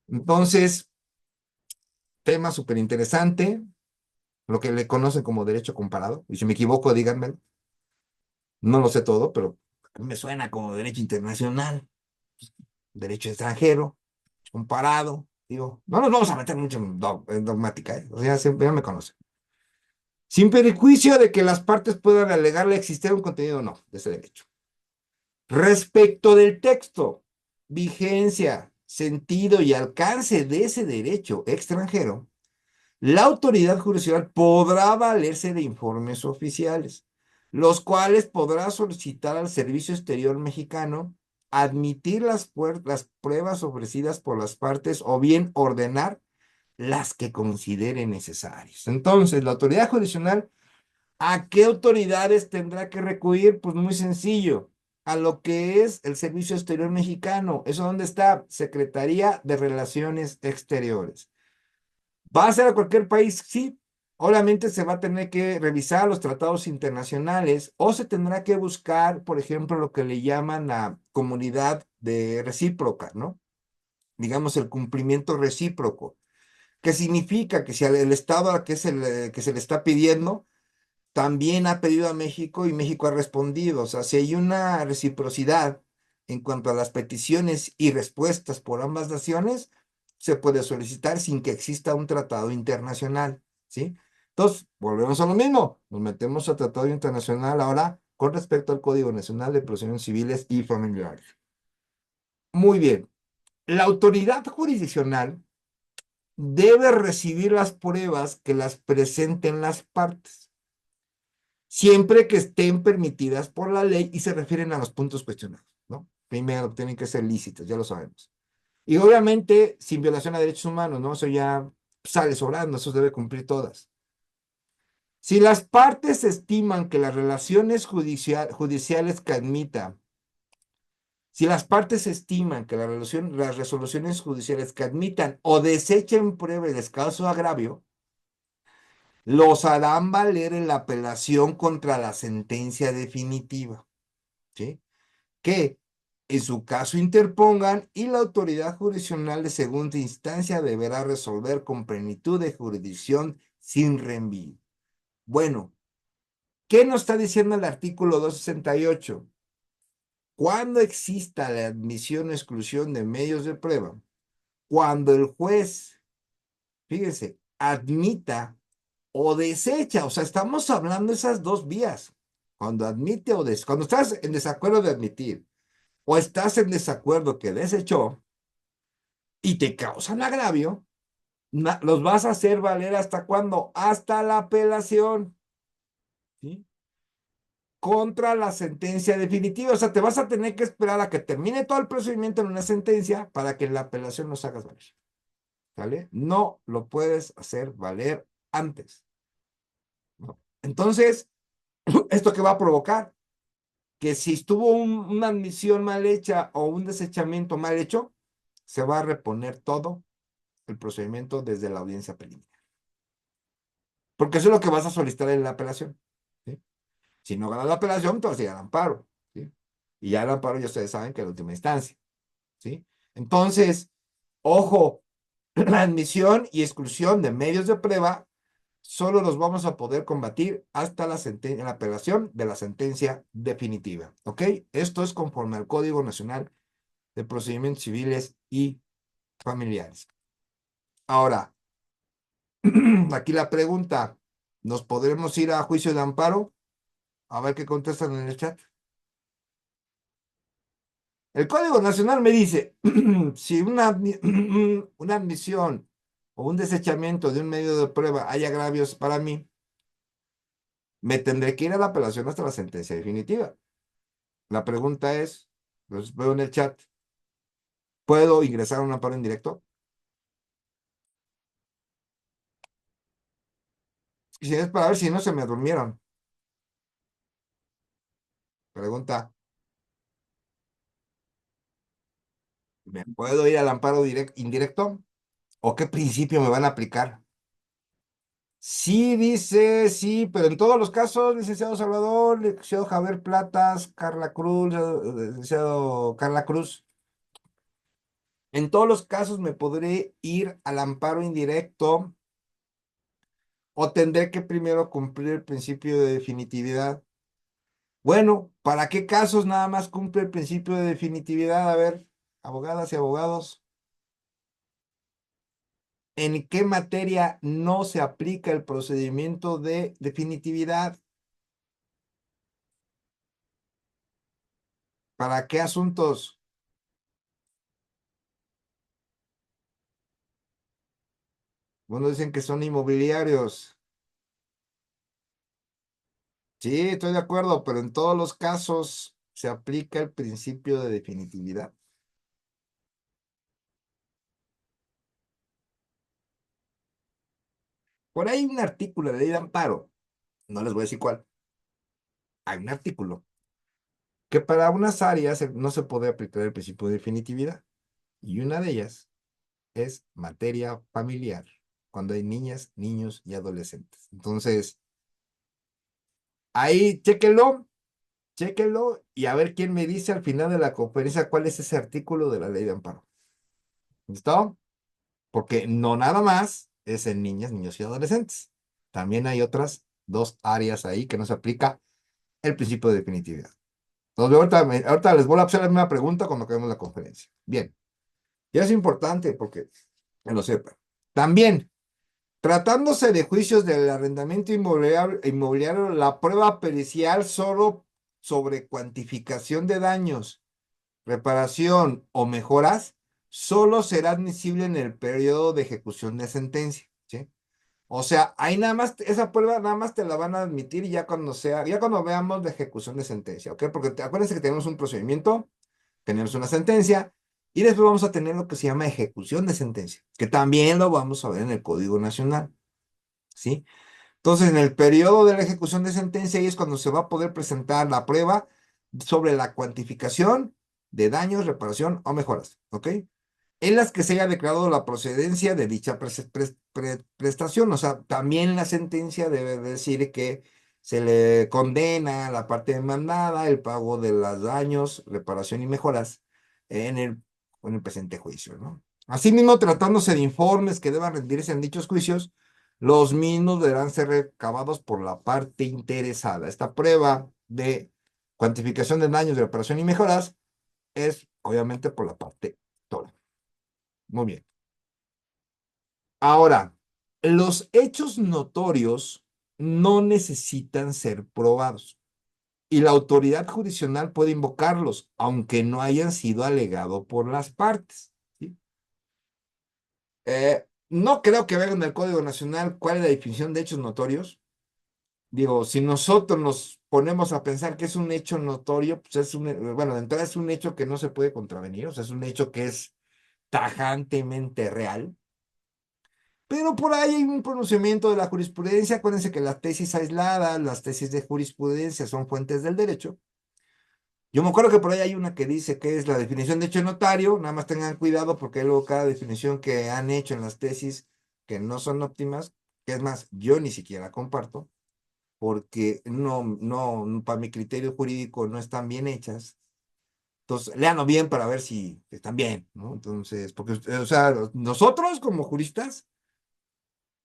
Entonces, tema súper interesante, lo que le conocen como derecho comparado. Y si me equivoco, díganme, no lo sé todo, pero a mí me suena como derecho internacional, derecho extranjero, comparado. Digo, no nos vamos a meter mucho en dogmática, ¿eh? O sea, ya me conocen. Sin perjuicio de que las partes puedan alegarle existir un contenido o no de ese derecho. Respecto del texto, vigencia, sentido y alcance de ese derecho extranjero, la autoridad jurisdiccional podrá valerse de informes oficiales, los cuales podrá solicitar al Servicio Exterior Mexicano, admitir las pruebas ofrecidas por las partes o bien ordenar las que considere necesarias. Entonces, la autoridad jurisdiccional, ¿a qué autoridades tendrá que recurrir? Pues muy sencillo, a lo que es el Servicio Exterior Mexicano. ¿Eso dónde está? Secretaría de Relaciones Exteriores. ¿Va a ser a cualquier país? Sí. Obviamente se va a tener que revisar los tratados internacionales o se tendrá que buscar, por ejemplo, lo que le llaman la comunidad de recíproca, ¿no? Digamos, el cumplimiento recíproco. ¿Qué significa? Que si el Estado al que se le está pidiendo también ha pedido a México y México ha respondido. O sea, si hay una reciprocidad en cuanto a las peticiones y respuestas por ambas naciones, se puede solicitar sin que exista un tratado internacional, ¿sí? Entonces, volvemos a lo mismo. Nos metemos a tratado internacional ahora con respecto al Código Nacional de Procedimientos Civiles y Familiares. Muy bien. La autoridad jurisdiccional debe recibir las pruebas que las presenten las partes, siempre que estén permitidas por la ley y se refieren a los puntos cuestionados, ¿no? Primero, tienen que ser lícitos, ya lo sabemos. Y obviamente, sin violación a derechos humanos, ¿no? Eso ya sale sobrando, eso debe cumplir todas. Si las partes estiman que las relaciones judiciales que admita, si las partes estiman que las resoluciones judiciales que admitan o desechen prueba de escaso agravio, los harán valer en la apelación contra la sentencia definitiva, ¿sí? Que en su caso interpongan y la autoridad jurisdiccional de segunda instancia deberá resolver con plenitud de jurisdicción sin reenvío. Bueno, ¿qué nos está diciendo el artículo 268? Cuando exista la admisión o exclusión de medios de prueba, cuando el juez, fíjese, admita o desecha, o sea, estamos hablando de esas dos vías, cuando admite o cuando estás en desacuerdo de admitir o estás en desacuerdo que desechó y te causan agravio, los vas a hacer valer ¿hasta cuándo? Hasta la apelación, ¿sí? Contra la sentencia definitiva. O sea, te vas a tener que esperar a que termine todo el procedimiento en una sentencia para que en la apelación los hagas valer, ¿vale? No lo puedes hacer valer antes, ¿no? Entonces, ¿esto qué va a provocar? Que si estuvo una admisión mal hecha o un desechamiento mal hecho, se va a reponer todo el procedimiento desde la audiencia preliminar. Porque eso es lo que vas a solicitar en la apelación, ¿sí? Si no ganas la apelación, te vas a llegar al amparo, ¿sí? Y ya el amparo ya ustedes saben que es la última instancia, ¿sí? Entonces, ojo, la admisión y exclusión de medios de prueba solo los vamos a poder combatir hasta la apelación de la sentencia definitiva, ¿ok? Esto es conforme al Código Nacional de Procedimientos Civiles y Familiares. Ahora, aquí la pregunta, ¿nos podremos ir a juicio de amparo? A ver qué contestan en el chat. El Código Nacional me dice, si una admisión o un desechamiento de un medio de prueba hay agravios para mí, me tendré que ir a la apelación hasta la sentencia definitiva. La pregunta es, los veo en el chat, ¿puedo ingresar a un amparo indirecto? Y si es para ver si no se me durmieron. Pregunta, ¿me puedo ir al amparo indirecto? ¿O qué principio me van a aplicar? Sí, dice, sí, pero en todos los casos, licenciado Salvador, licenciado Javier Platas, Carla Cruz, licenciado Carla Cruz, en todos los casos me podré ir al amparo indirecto o tendré que primero cumplir el principio de definitividad. Bueno, ¿para qué casos nada más cumple el principio de definitividad? A ver, abogadas y abogados, ¿en qué materia no se aplica el procedimiento de definitividad? ¿Para qué asuntos? Bueno, dicen que son inmobiliarios. Sí, estoy de acuerdo, pero en todos los casos se aplica el principio de definitividad. Por ahí hay un artículo de la ley de amparo, no les voy a decir cuál, hay un artículo que para unas áreas no se puede aplicar el principio de definitividad y una de ellas es materia familiar, cuando hay niñas, niños y adolescentes. Entonces, ahí chéquenlo y a ver quién me dice al final de la conferencia cuál es ese artículo de la ley de amparo. ¿Listo? Porque no nada más es en niñas, niños y adolescentes. También hay otras dos áreas ahí que no se aplica el principio de definitividad. Entonces, ahorita les voy a hacer la misma pregunta cuando acabemos la conferencia. Bien, y es importante porque que lo sepan. También, tratándose de juicios del arrendamiento inmobiliario, la prueba pericial solo sobre cuantificación de daños, reparación o mejoras, solo será admisible en el periodo de ejecución de sentencia, ¿sí? O sea, ahí nada más, esa prueba nada más te la van a admitir ya cuando sea, ya cuando veamos la ejecución de sentencia, ¿ok? Porque acuérdense que tenemos un procedimiento, tenemos una sentencia, y después vamos a tener lo que se llama ejecución de sentencia, que también lo vamos a ver en el Código Nacional, ¿sí? Entonces, en el periodo de la ejecución de sentencia, ahí es cuando se va a poder presentar la prueba sobre la cuantificación de daños, reparación o mejoras, ¿ok? En las que se haya declarado la procedencia de dicha prestación. O sea, también la sentencia debe decir que se le condena a la parte demandada el pago de los daños, reparación y mejoras en el presente juicio, ¿no? Asimismo, tratándose de informes que deban rendirse en dichos juicios, los mismos deberán ser recabados por la parte interesada. Esta prueba de cuantificación de daños, de reparación y mejoras es obviamente por la parte toda. Muy bien. Ahora, los hechos notorios no necesitan ser probados y la autoridad jurisdiccional puede invocarlos, aunque no hayan sido alegados por las partes, ¿sí? No creo que venga en el Código Nacional cuál es la definición de hechos notorios. Digo, si nosotros nos ponemos a pensar que es un hecho notorio, pues bueno, de entrada es un hecho que no se puede contravenir, o sea, es un hecho que es tajantemente real. Pero por ahí hay un pronunciamiento de la jurisprudencia. Acuérdense que las tesis aisladas, las tesis de jurisprudencia son fuentes del derecho. Yo me acuerdo que por ahí hay una que dice que es la definición de hecho notario. Nada más tengan cuidado porque luego cada definición que han hecho en las tesis que no son óptimas, que es más, yo ni siquiera comparto, porque no, para mi criterio jurídico no están bien hechas. Entonces, léanlo bien para ver si están bien, ¿no? Entonces, porque, o sea, nosotros como juristas,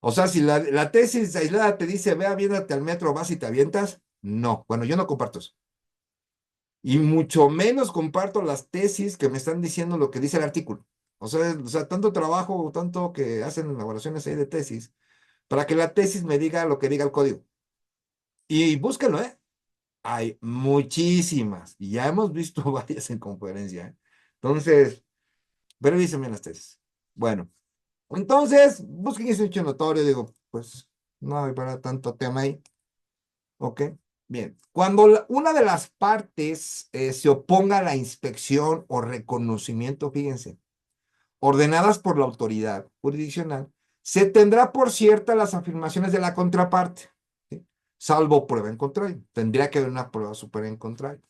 o sea, si la tesis aislada te dice, ve, aviéntate al metro, vas y te avientas, no. Bueno, yo no comparto eso. Y mucho menos comparto las tesis que me están diciendo lo que dice el artículo. O sea, tanto trabajo, tanto que hacen elaboraciones ahí de tesis, para que la tesis me diga lo que diga el código. Y búsquenlo, ¿eh? Hay muchísimas, y ya hemos visto varias en conferencia, ¿eh? Entonces, pero dicen bien las tesis. Bueno, entonces, busquen ese hecho notorio, digo, pues, no hay para tanto tema ahí. ¿Ok? Bien. Cuando una de las partes se oponga a la inspección o reconocimiento, fíjense, ordenadas por la autoridad jurisdiccional, se tendrá por cierta las afirmaciones de la contraparte, ¿sí? Salvo prueba en contrario. Tendría que haber una prueba superior en contrario.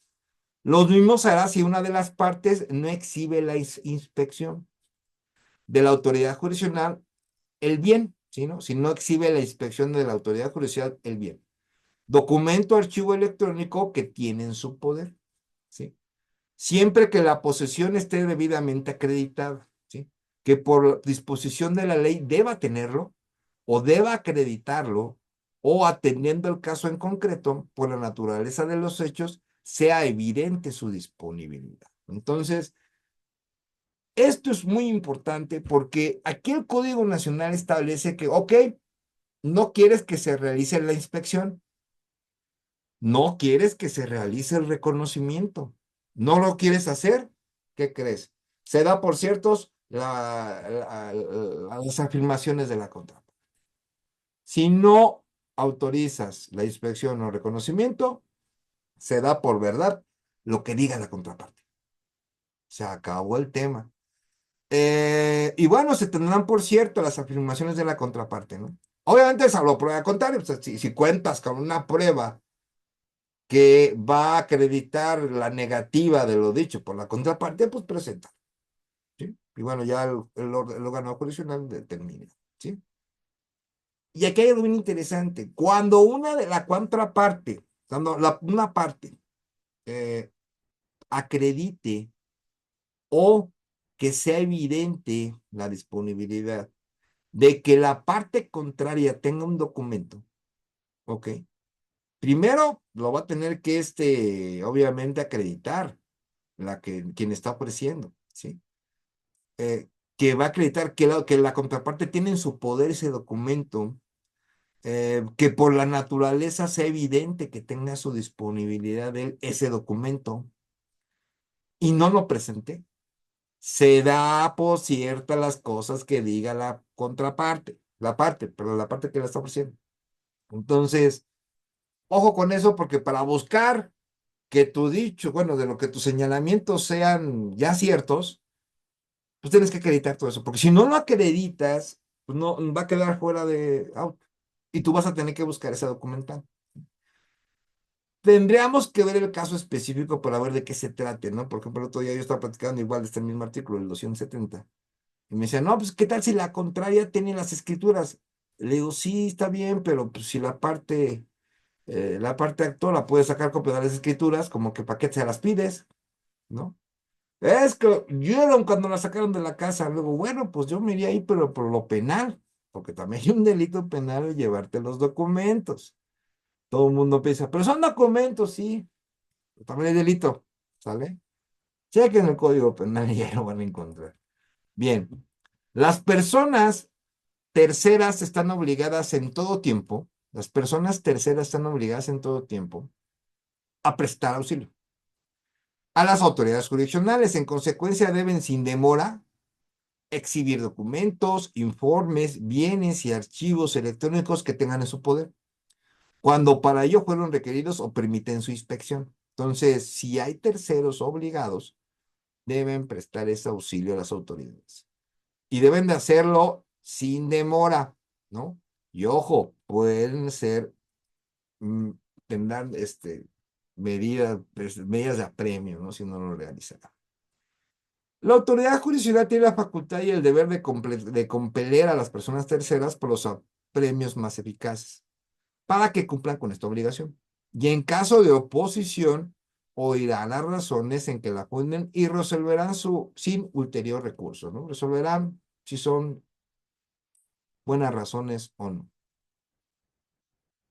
Lo mismo se hará si una de las partes no exhibe la inspección de la autoridad jurisdiccional el bien, ¿sí, no? Si no exhibe la inspección de la autoridad judicial el bien. Documento, archivo electrónico que tiene en su poder, ¿sí? Siempre que la posesión esté debidamente acreditada, ¿sí? Que por disposición de la ley deba tenerlo o deba acreditarlo o atendiendo el caso en concreto, por la naturaleza de los hechos, sea evidente su disponibilidad. Entonces, esto es muy importante porque aquí el Código Nacional establece que, ok, no quieres que se realice la inspección, no quieres que se realice el reconocimiento, no lo quieres hacer, ¿qué crees? Se da por ciertos las afirmaciones de la contraparte. Si no autorizas la inspección o reconocimiento, se da por verdad lo que diga la contraparte. Se acabó el tema. Y bueno, se tendrán por cierto las afirmaciones de la contraparte, ¿no? Obviamente, salvo prueba contraria, o sea, si cuentas con una prueba que va a acreditar la negativa de lo dicho por la contraparte, pues presenta, ¿sí? Y bueno, ya el órgano jurisdiccional determina, ¿sí? Y aquí hay algo bien interesante. Cuando una de la contraparte, cuando una parte eh, acredite o que sea evidente la disponibilidad de que la parte contraria tenga un documento, ¿ok? Primero lo va a tener que, obviamente, acreditar quien está ofreciendo, ¿sí? Que va a acreditar que la contraparte tiene en su poder ese documento, que por la naturaleza sea evidente que tenga a su disponibilidad ese documento y no lo presente, se da por cierta las cosas que diga la contraparte, pero la parte que la está ofreciendo. Entonces, ojo con eso, porque para buscar que tu dicho, bueno, de lo que tus señalamientos sean ya ciertos, pues tienes que acreditar todo eso, porque si no lo acreditas, pues no va a quedar fuera de auto y tú vas a tener que buscar ese documental. Tendríamos que ver el caso específico para ver de qué se trate, ¿no? Por ejemplo, el otro día yo estaba platicando igual de este mismo artículo, el 270, y me decía, no, pues, ¿qué tal si la contraria tiene las escrituras? Le digo, sí, está bien, pero pues si la parte actor la puede sacar copia de las escrituras, como que para qué se las pides, ¿no? Es que vieron cuando la sacaron de la casa. Luego, bueno, pues yo me iría ahí, pero por lo penal, porque también hay un delito penal llevarte los documentos. Todo el mundo piensa, pero son documentos, sí, pero también hay delito, ¿sale? Chequen el Código Penal y ahí lo van a encontrar. Bien, las personas terceras están obligadas en todo tiempo, las personas terceras están obligadas en todo tiempo a prestar auxilio a las autoridades jurisdiccionales. En consecuencia, deben sin demora exhibir documentos, informes, bienes y archivos electrónicos que tengan en su poder, cuando para ello fueron requeridos o permiten su inspección. Entonces, si hay terceros obligados, deben prestar ese auxilio a las autoridades. Y deben de hacerlo sin demora, ¿no? Y ojo, pueden ser, mm, tendrán medidas de apremio, ¿no? Si no lo realizan. La autoridad judicial tiene la facultad y el deber de compeler a las personas terceras por los premios más eficaces para que cumplan con esta obligación. Y en caso de oposición, oirán las razones en que la funden y resolverán sin ulterior recurso, ¿no? Resolverán si son buenas razones o no.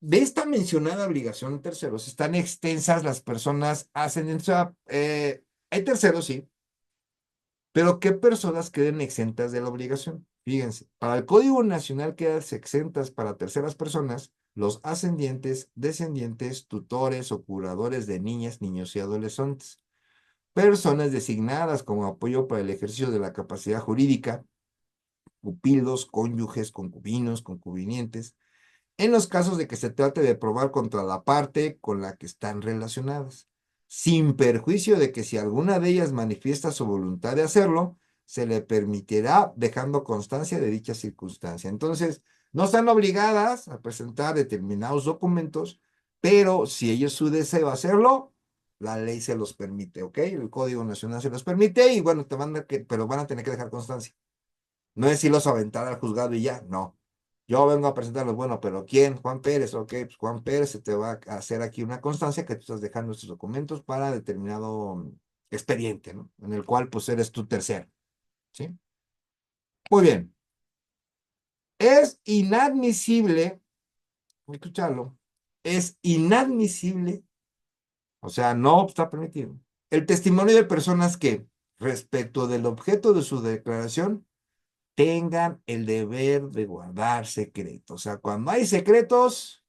De esta mencionada obligación de terceros, están extensas las personas hacen, hay terceros, sí, pero ¿qué personas queden exentas de la obligación? Fíjense, para el Código Nacional quedan exentas para terceras personas los ascendientes, descendientes, tutores o curadores de niñas, niños y adolescentes, personas designadas como apoyo para el ejercicio de la capacidad jurídica, pupilos, cónyuges, concubinos, concubinientes, en los casos de que se trate de probar contra la parte con la que están relacionadas, sin perjuicio de que si alguna de ellas manifiesta su voluntad de hacerlo, se le permitirá dejando constancia de dicha circunstancia. Entonces, no están obligadas a presentar determinados documentos, pero si ellos su deseo hacerlo, la ley se los permite, ¿ok? El Código Nacional se los permite y bueno, pero van a tener que dejar constancia. No es irlos a aventar al juzgado y ya, no. Yo vengo a presentarlos, bueno, pero ¿quién? Juan Pérez, ok, pues Juan Pérez se te va a hacer aquí una constancia que tú estás dejando estos documentos para determinado expediente, ¿no? En el cual pues eres tú tercero, ¿sí? Muy bien. Es inadmisible, escucharlo, es inadmisible, o sea, no está permitido, el testimonio de personas que, respecto del objeto de su declaración, tengan el deber de guardar secretos. O sea, cuando hay secretos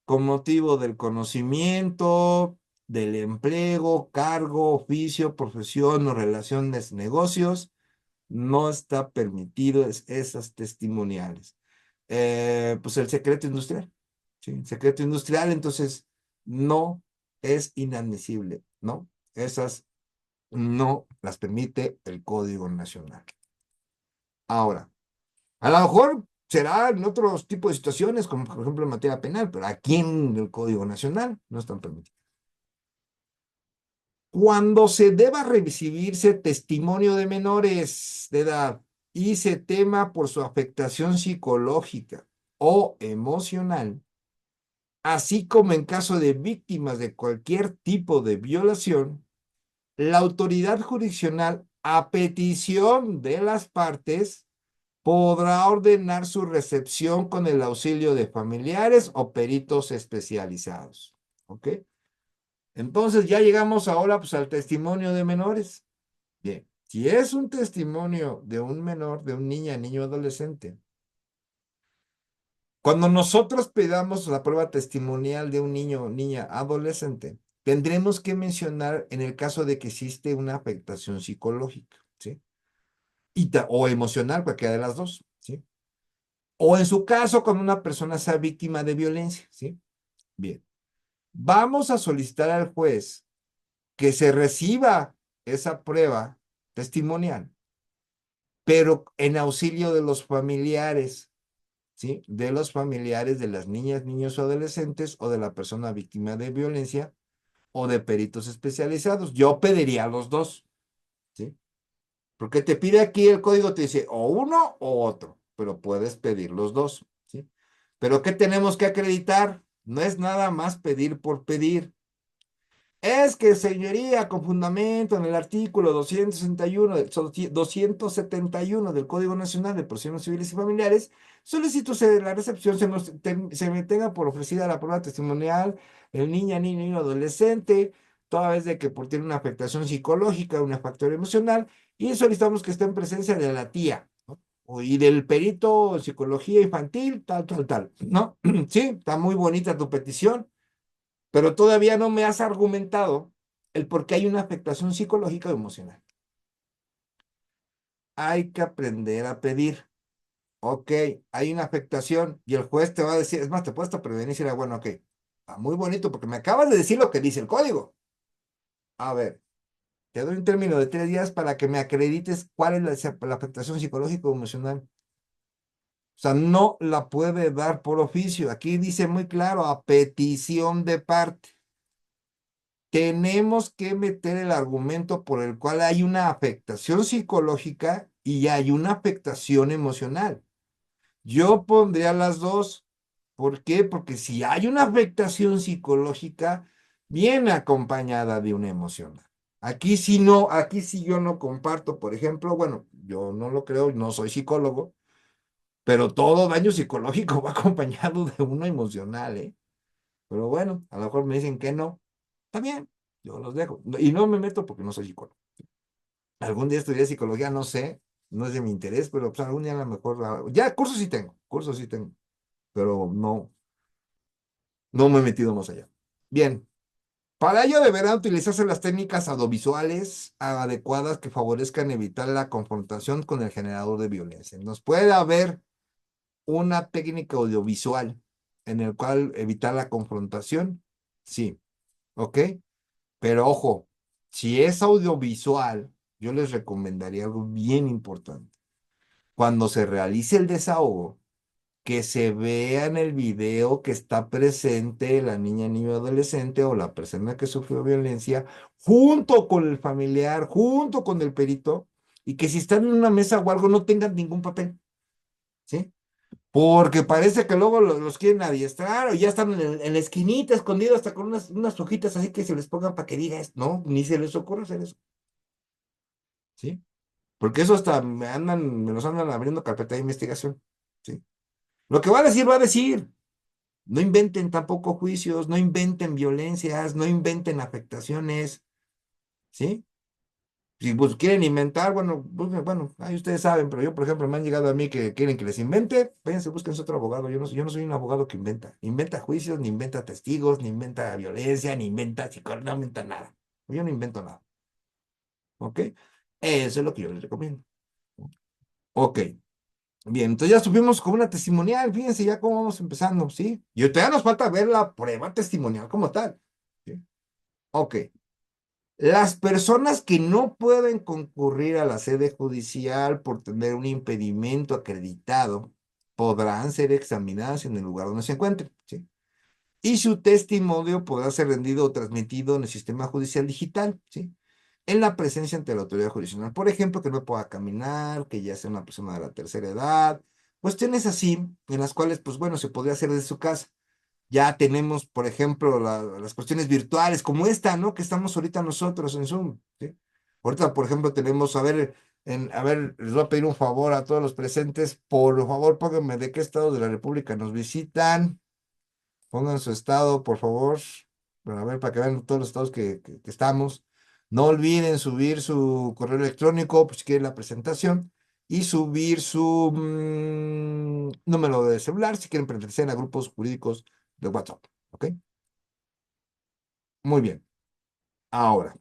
con motivo del conocimiento, del empleo, cargo, oficio, profesión o relaciones, negocios, no está permitido esas testimoniales. Pues el secreto industrial, ¿sí? Secreto industrial, entonces, no es inadmisible, ¿no? Esas no las permite el Código Nacional. Ahora, a lo mejor será en otros tipos de situaciones, como por ejemplo en materia penal, pero aquí en el Código Nacional no están permitidos. Cuando se deba recibirse testimonio de menores de edad y se tema por su afectación psicológica o emocional, así como en caso de víctimas de cualquier tipo de violación, la autoridad jurisdiccional, a petición de las partes, podrá ordenar su recepción con el auxilio de familiares o peritos especializados. ¿Ok? Entonces ya llegamos ahora pues al testimonio de menores. Bien, si es un testimonio de un menor, de un niño, adolescente, cuando nosotros pedamos la prueba testimonial de un niño o niña adolescente, tendremos que mencionar en el caso de que existe una afectación psicológica, ¿sí? O emocional, cualquiera de las dos, ¿sí? O en su caso, cuando una persona sea víctima de violencia, ¿sí? Bien, vamos a solicitar al juez que se reciba esa prueba testimonial, pero en auxilio de los familiares, ¿sí? De los familiares de las niñas, niños o adolescentes o de la persona víctima de violencia o de peritos especializados. Yo pediría los dos, ¿sí? Porque te pide aquí el código, te dice o uno o otro, pero puedes pedir los dos, ¿sí? Pero ¿qué tenemos que acreditar? No es nada más pedir por pedir. Es que, señoría, con fundamento en el artículo 271 del Código Nacional de Procedimientos Civiles y Familiares, solicito la recepción se me tenga por ofrecida la prueba testimonial, el niño, adolescente, toda vez de que tiene una afectación psicológica, un factor emocional, y solicitamos que esté en presencia de la tía, ¿no? Y del perito en psicología infantil, tal, ¿no? Sí, está muy bonita tu petición, pero todavía no me has argumentado el por qué hay una afectación psicológica o emocional. Hay que aprender a pedir. Ok, hay una afectación y el juez te va a decir, es más, te puedes hasta prevenir y decir, bueno, ok, está muy bonito porque me acabas de decir lo que dice el código. A ver, te doy un término de 3 días para que me acredites cuál es la afectación psicológica o emocional. O sea, no la puede dar por oficio. Aquí dice muy claro, a petición de parte. Tenemos que meter el argumento por el cual hay una afectación psicológica y hay una afectación emocional. Yo pondría las dos. ¿Por qué? Porque si hay una afectación psicológica, viene acompañada de una emocional. Aquí sí no, aquí sí yo no comparto, por ejemplo, bueno, yo no lo creo, no soy psicólogo, pero todo daño psicológico va acompañado de uno emocional, ¿eh? Pero bueno, a lo mejor me dicen que no, está bien, yo los dejo. Y no me meto porque no soy psicólogo. Algún día estudié psicología, no sé, no es de mi interés, pero pues algún día a lo mejor, ya cursos sí tengo, pero no, no me he metido más allá. Bien, para ello deberán utilizarse las técnicas audiovisuales adecuadas que favorezcan evitar la confrontación con el generador de violencia. Nos puede haber una técnica audiovisual en el cual evitar la confrontación, sí, ¿ok? Pero ojo, si es audiovisual, yo les recomendaría algo bien importante. Cuando se realice el desahogo, que se vea en el video que está presente la niña, niño, adolescente o la persona que sufrió violencia, junto con el familiar, junto con el perito, y que si están en una mesa o algo no tengan ningún papel, ¿sí? Porque parece que luego los quieren adiestrar o ya están en la esquinita escondidos hasta con unas hojitas así que se les pongan para que digas, no, ni se les ocurre hacer eso, ¿sí? Porque eso hasta me los andan abriendo carpeta de investigación, ¿sí? Lo que va a decir. No inventen tampoco juicios, no inventen violencias, no inventen afectaciones, ¿sí? Si pues, quieren inventar, bueno, bueno, ahí ustedes saben, pero yo, por ejemplo, me han llegado a mí que quieren que les invente, váyanse, busquen otro abogado. Yo no soy un abogado que inventa. Inventa juicios, ni inventa testigos, ni inventa violencia, ni inventa psicología, no inventa nada. Yo no invento nada, ¿ok? Eso es lo que yo les recomiendo. Ok, bien, entonces ya subimos con una testimonial, fíjense ya cómo vamos empezando, ¿sí? Y todavía nos falta ver la prueba testimonial como tal, ¿sí? Ok. Las personas que no pueden concurrir a la sede judicial por tener un impedimento acreditado podrán ser examinadas en el lugar donde se encuentren, ¿sí? Y su testimonio podrá ser rendido o transmitido en el sistema judicial digital, ¿sí? En la presencia ante la autoridad jurisdiccional. Por ejemplo, que no pueda caminar, que ya sea una persona de la tercera edad, cuestiones así, en las cuales, pues bueno, se podría hacer desde su casa. Ya tenemos, por ejemplo, las cuestiones virtuales, como esta, ¿no? Que estamos ahorita nosotros en Zoom, ¿sí? Ahorita, por ejemplo, tenemos, a ver, les voy a pedir un favor a todos los presentes, por favor, pónganme de qué estado de la República nos visitan, pongan su estado, por favor, para ver, para que vean todos los estados que estamos. No olviden subir su correo electrónico, pues si quieren la presentación, y subir su número de celular si quieren pertenecer a grupos jurídicos de WhatsApp. ¿Ok? Muy bien. Ahora,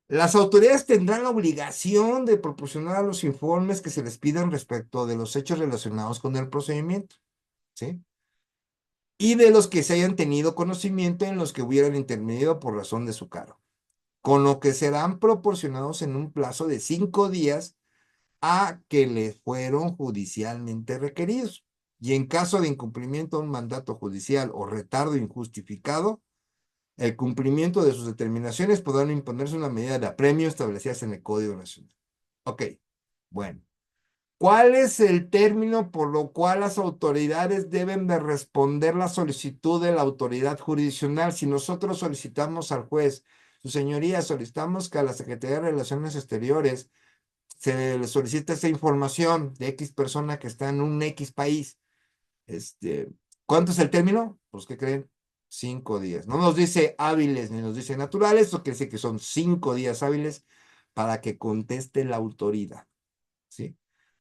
las autoridades tendrán la obligación de proporcionar los informes que se les pidan respecto de los hechos relacionados con el procedimiento, ¿sí? Y de los que se hayan tenido conocimiento en los que hubieran intervenido por razón de su cargo, con lo que serán proporcionados en un plazo de 5 días a que les fueron judicialmente requeridos. Y en caso de incumplimiento de un mandato judicial o retardo injustificado, el cumplimiento de sus determinaciones podrán imponerse una medida de apremio establecidas en el Código Nacional. Ok, bueno. ¿Cuál es el término por lo cual las autoridades deben de responder la solicitud de la autoridad jurisdiccional? Si nosotros solicitamos al juez, su señoría, solicitamos que a la Secretaría de Relaciones Exteriores se le solicite esa información de X persona que está en un X país. Este, ¿Cuánto es el término? Pues, ¿qué creen? 5 días. No nos dice hábiles ni nos dice naturales, eso quiere decir que son 5 días hábiles para que conteste la autoridad, ¿sí?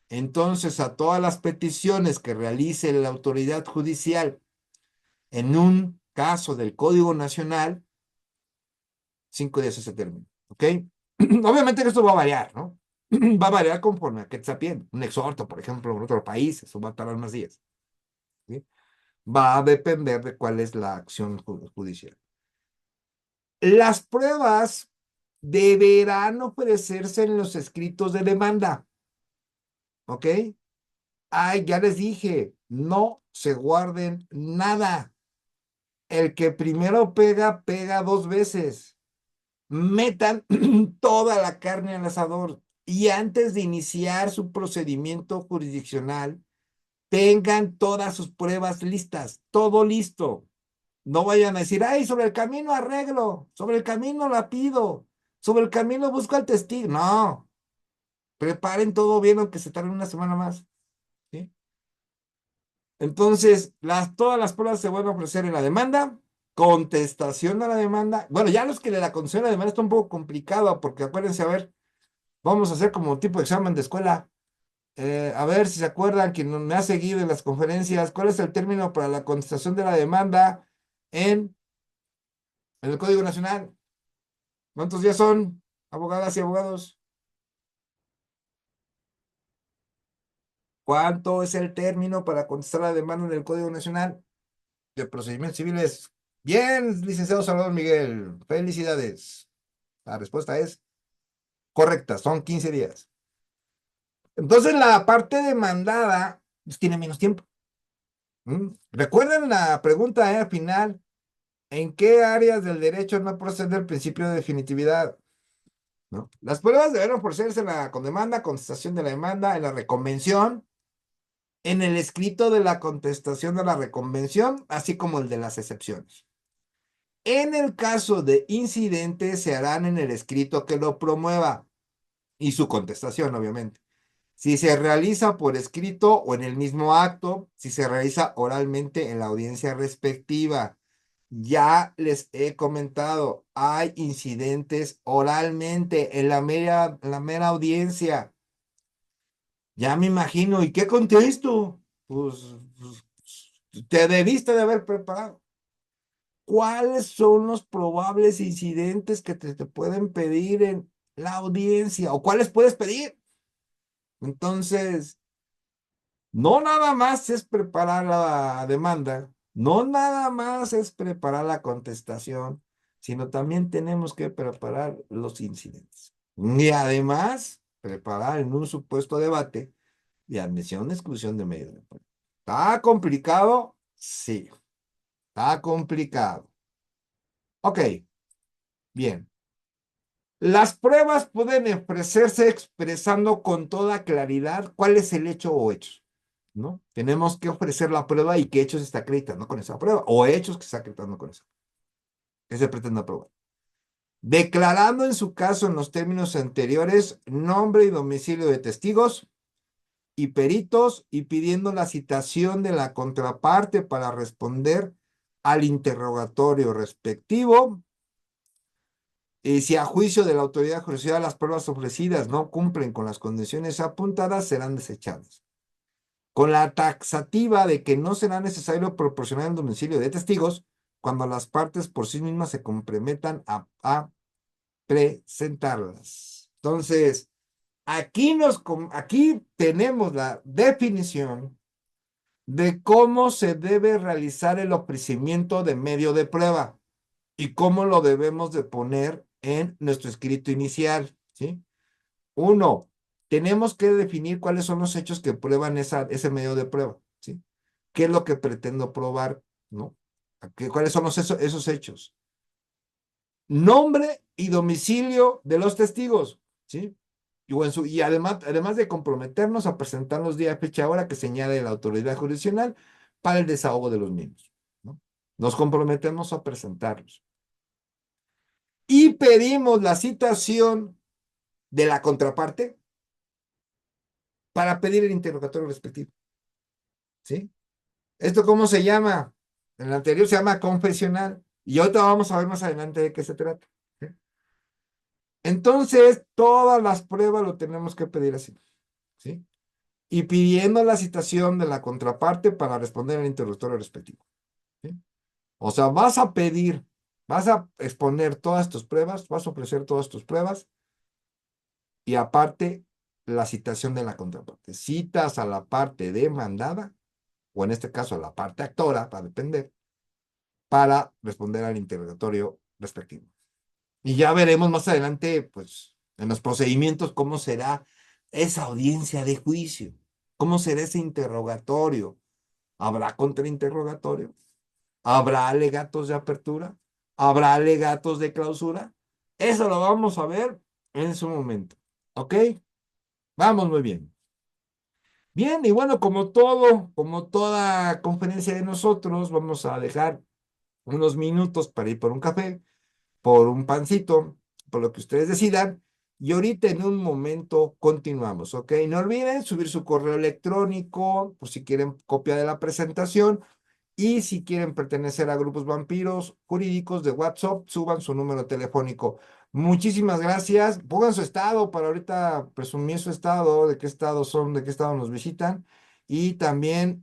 Entonces, a todas las peticiones que realice la autoridad judicial en un caso del Código Nacional, 5 días es el término, ¿ok? Obviamente que esto va a variar, ¿no? Va a variar conforme a qué está pidiendo. Un exhorto, por ejemplo, en otro país, eso va a tardar más días, ¿sí? Va a depender de cuál es la acción judicial. Las pruebas deberán ofrecerse en los escritos de demanda, ¿ok? Ay, ya les dije, no se guarden nada. El que primero pega, pega 2 veces. Metan toda la carne al asador y antes de iniciar su procedimiento jurisdiccional, tengan todas sus pruebas listas, todo listo. No vayan a decir, ay, sobre el camino arreglo, sobre el camino la pido, sobre el camino busco al testigo. No, preparen todo bien aunque se tarde una semana más, ¿sí? Entonces, todas las pruebas se van a ofrecer en la demanda, contestación a la demanda. Bueno, ya los que de la concesión a la demanda está un poco complicado porque acuérdense, a ver, vamos a hacer como tipo de examen de escuela. A ver si se acuerdan, quien me ha seguido en las conferencias, ¿cuál es el término para la contestación de la demanda en, en el Código Nacional? ¿Cuántos días son, abogadas y abogados? ¿Cuánto es el término para contestar la demanda en el Código Nacional de Procedimientos Civiles? Bien, licenciado Salvador Miguel, felicidades. La respuesta es correcta, son 15 días. Entonces, la parte demandada pues, tiene menos tiempo. ¿Recuerden la pregunta final? ¿En qué áreas del derecho no procede el principio de definitividad? ¿No? Las pruebas deben ofrecerse en la condemanda, contestación de la demanda, en la reconvención, en el escrito de la contestación de la reconvención, así como el de las excepciones. En el caso de incidentes, se harán en el escrito que lo promueva y su contestación, obviamente. Si se realiza por escrito o en el mismo acto, si se realiza oralmente en la audiencia respectiva. Ya les he comentado, hay incidentes oralmente en la mera audiencia. Ya me imagino, ¿y qué contesto? Pues, te debiste de haber preparado. ¿Cuáles son los probables incidentes que te pueden pedir en la audiencia? ¿O cuáles puedes pedir? Entonces, no nada más es preparar la demanda, no nada más es preparar la contestación, sino también tenemos que preparar los incidentes. Y además, preparar en un supuesto debate de admisión o exclusión de medio de prueba. ¿Está complicado? Sí, está complicado. Ok, bien. Las pruebas pueden ofrecerse expresando con toda claridad cuál es el hecho o hechos, ¿no? Tenemos que ofrecer la prueba y qué hechos se está acreditando con esa prueba, o hechos que se está acreditando con esa, que se pretende probar. Declarando en su caso en los términos anteriores nombre y domicilio de testigos y peritos y pidiendo la citación de la contraparte para responder al interrogatorio respectivo. Y si a juicio de la autoridad judicial las pruebas ofrecidas no cumplen con las condiciones apuntadas, serán desechadas. Con la taxativa de que no será necesario proporcionar el domicilio de testigos cuando las partes por sí mismas se comprometan a presentarlas. Entonces, aquí tenemos la definición de cómo se debe realizar el ofrecimiento de medio de prueba y cómo lo debemos de poner en nuestro escrito inicial, ¿sí? Uno, tenemos que definir cuáles son los hechos que prueban ese medio de prueba, ¿sí? ¿Qué es lo que pretendo probar, no? ¿Cuáles son esos hechos? Nombre y domicilio de los testigos, ¿sí? Y además de comprometernos a presentarnos día, fecha, hora que señale la autoridad jurisdiccional para el desahogo de los mismos, ¿no? Nos comprometemos a presentarlos. Y pedimos la citación de la contraparte para pedir el interrogatorio respectivo, ¿sí? ¿Esto cómo se llama? En el anterior se llama confesional y ahorita vamos a ver más adelante de qué se trata, ¿sí? Entonces, todas las pruebas lo tenemos que pedir así, ¿sí? Y pidiendo la citación de la contraparte para responder al interrogatorio respectivo, ¿sí? O sea, vas a exponer todas tus pruebas, vas a ofrecer todas tus pruebas y aparte la citación de la contraparte. Citas a la parte demandada, o en este caso a la parte actora, para depender, para responder al interrogatorio respectivo. Y ya veremos más adelante, pues, en los procedimientos, cómo será esa audiencia de juicio, cómo será ese interrogatorio. ¿Habrá contrainterrogatorio? ¿Habrá alegatos de apertura? ¿Habrá alegatos de clausura? Eso lo vamos a ver en su momento. ¿Ok? Vamos muy bien. Bien, y bueno, como toda conferencia de nosotros, vamos a dejar unos minutos para ir por un café, por un pancito, por lo que ustedes decidan. Y ahorita en un momento continuamos, ¿ok? No olviden subir su correo electrónico por si quieren copia de la presentación. Y si quieren pertenecer a grupos vampiros jurídicos de WhatsApp, suban su número telefónico. Muchísimas gracias. Pongan su estado para ahorita presumir su estado, de qué estado son, de qué estado nos visitan. Y también,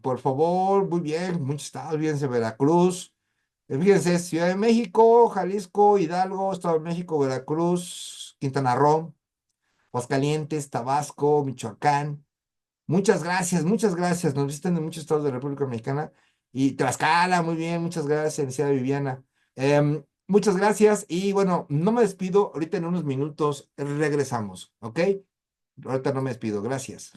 por favor, muy bien, muchos estados, fíjense, Veracruz. Fíjense, Ciudad de México, Jalisco, Hidalgo, Estado de México, Veracruz, Quintana Roo, Aguascalientes, Tabasco, Michoacán. Muchas gracias, muchas gracias. Nos visitan de muchos estados de la República Mexicana y Tlaxcala, muy bien, muchas gracias, licenciada Viviana. Muchas gracias y bueno, no me despido, ahorita en unos minutos regresamos, ¿ok? Ahorita no me despido, gracias.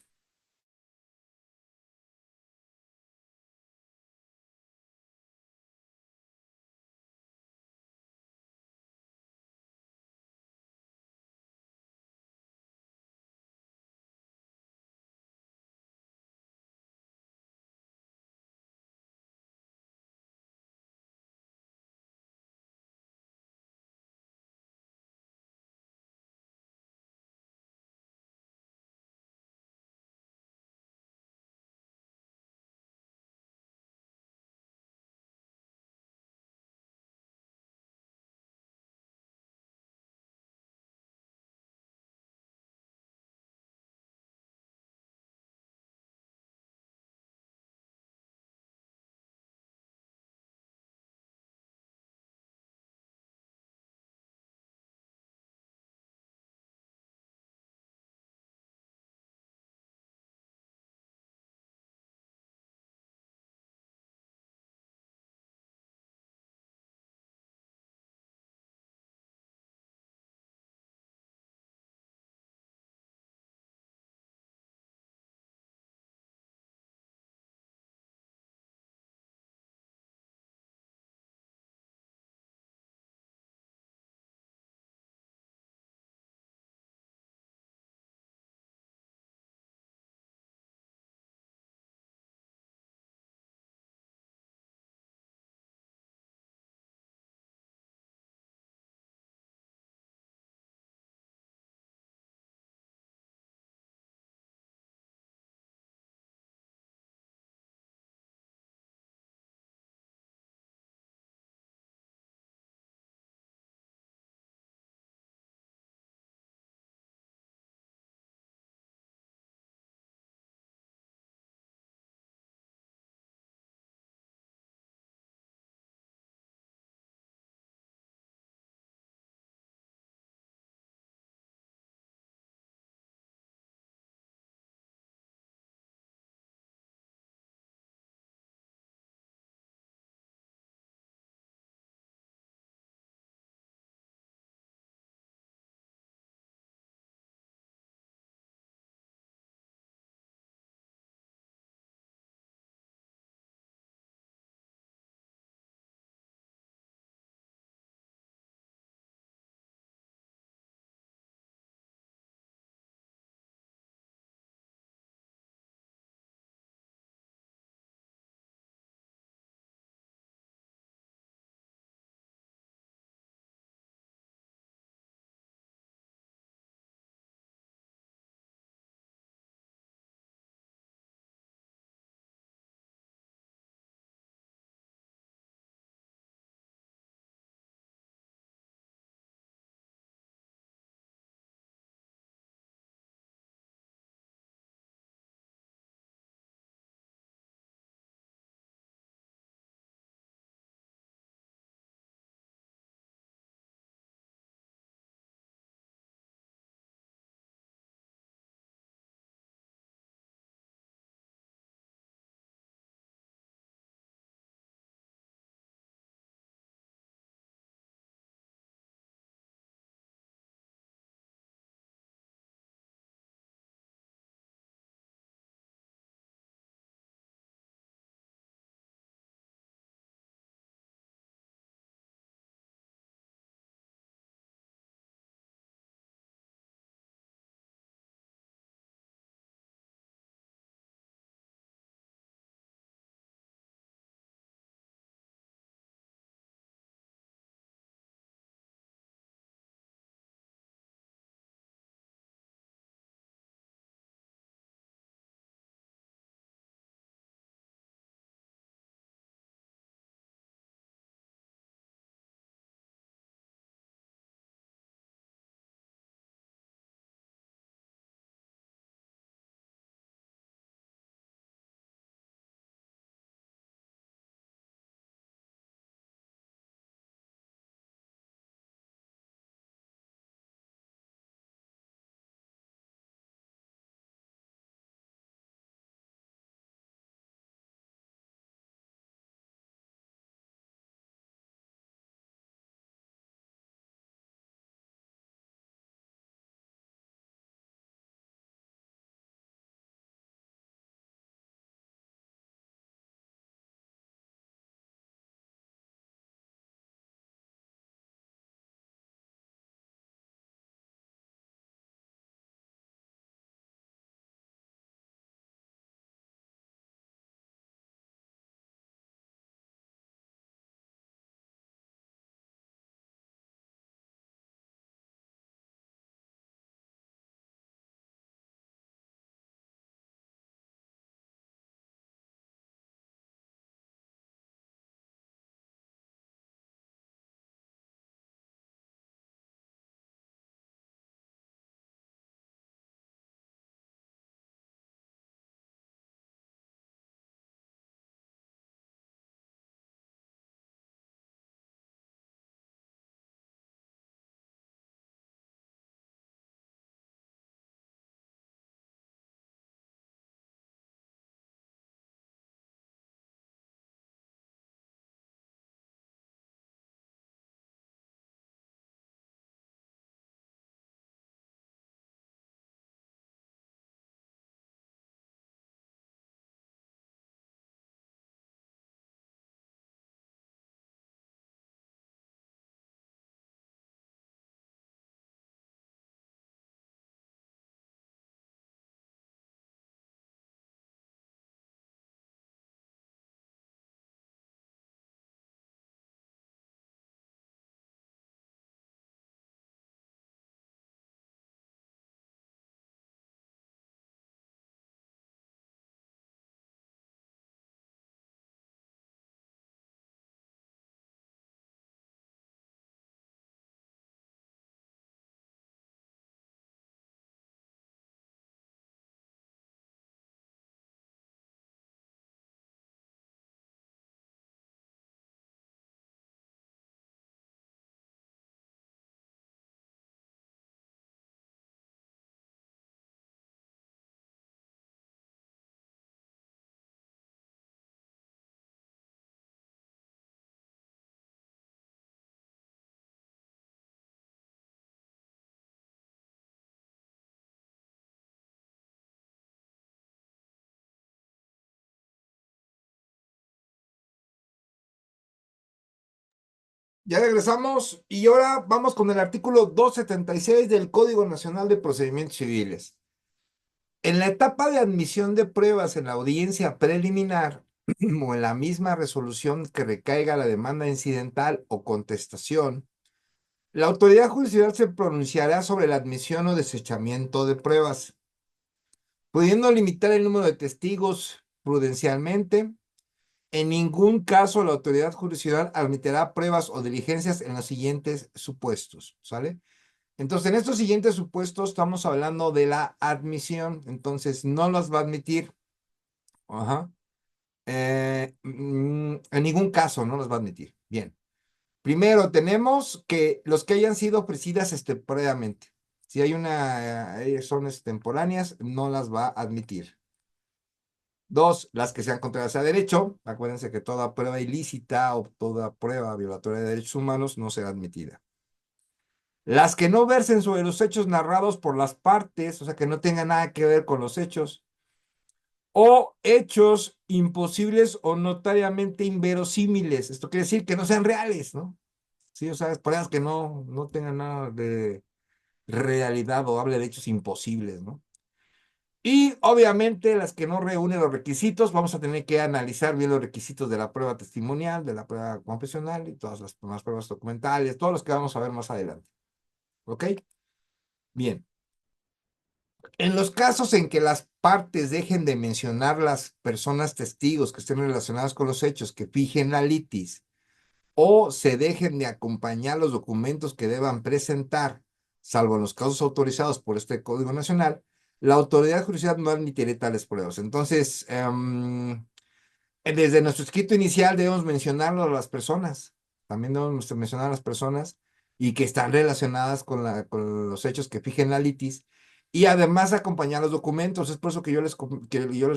Ya regresamos y ahora vamos con el artículo 276 del Código Nacional de Procedimientos Civiles. En la etapa de admisión de pruebas en la audiencia preliminar o en la misma resolución que recaiga la demanda incidental o contestación, la autoridad judicial se pronunciará sobre la admisión o desechamiento de pruebas, pudiendo limitar el número de testigos prudencialmente. En ningún caso la autoridad judicial admitirá pruebas o diligencias en los siguientes supuestos, ¿sale? Entonces, en estos siguientes supuestos estamos hablando de la admisión, entonces no las va a admitir, ajá, en ningún caso no las va a admitir. Bien, primero tenemos que los que hayan sido ofrecidas previamente, si hay son extemporáneas, no las va a admitir. Dos, las que sean contrarias a derecho. Acuérdense que toda prueba ilícita o toda prueba violatoria de derechos humanos no será admitida. Las que no versen sobre los hechos narrados por las partes, o sea, que no tengan nada que ver con los hechos, o hechos imposibles o notariamente inverosímiles. Esto quiere decir que no sean reales, ¿no? Sí, o sea, pruebas que no tengan nada de realidad o hable de hechos imposibles, ¿no? Y obviamente las que no reúnen los requisitos, vamos a tener que analizar bien los requisitos de la prueba testimonial, de la prueba confesional y todas las demás pruebas documentales, todos los que vamos a ver más adelante. ¿Ok? Bien. En los casos en que las partes dejen de mencionar las personas testigos que estén relacionadas con los hechos, que fijen la litis, o se dejen de acompañar los documentos que deban presentar, salvo en los casos autorizados por este Código Nacional, la autoridad judicial no admitirá tales pruebas. Entonces, desde nuestro escrito inicial debemos mencionarlo a las personas, también debemos mencionar a las personas y que están relacionadas con los hechos que fijen la litis y además acompañar los documentos. Es por eso que yo les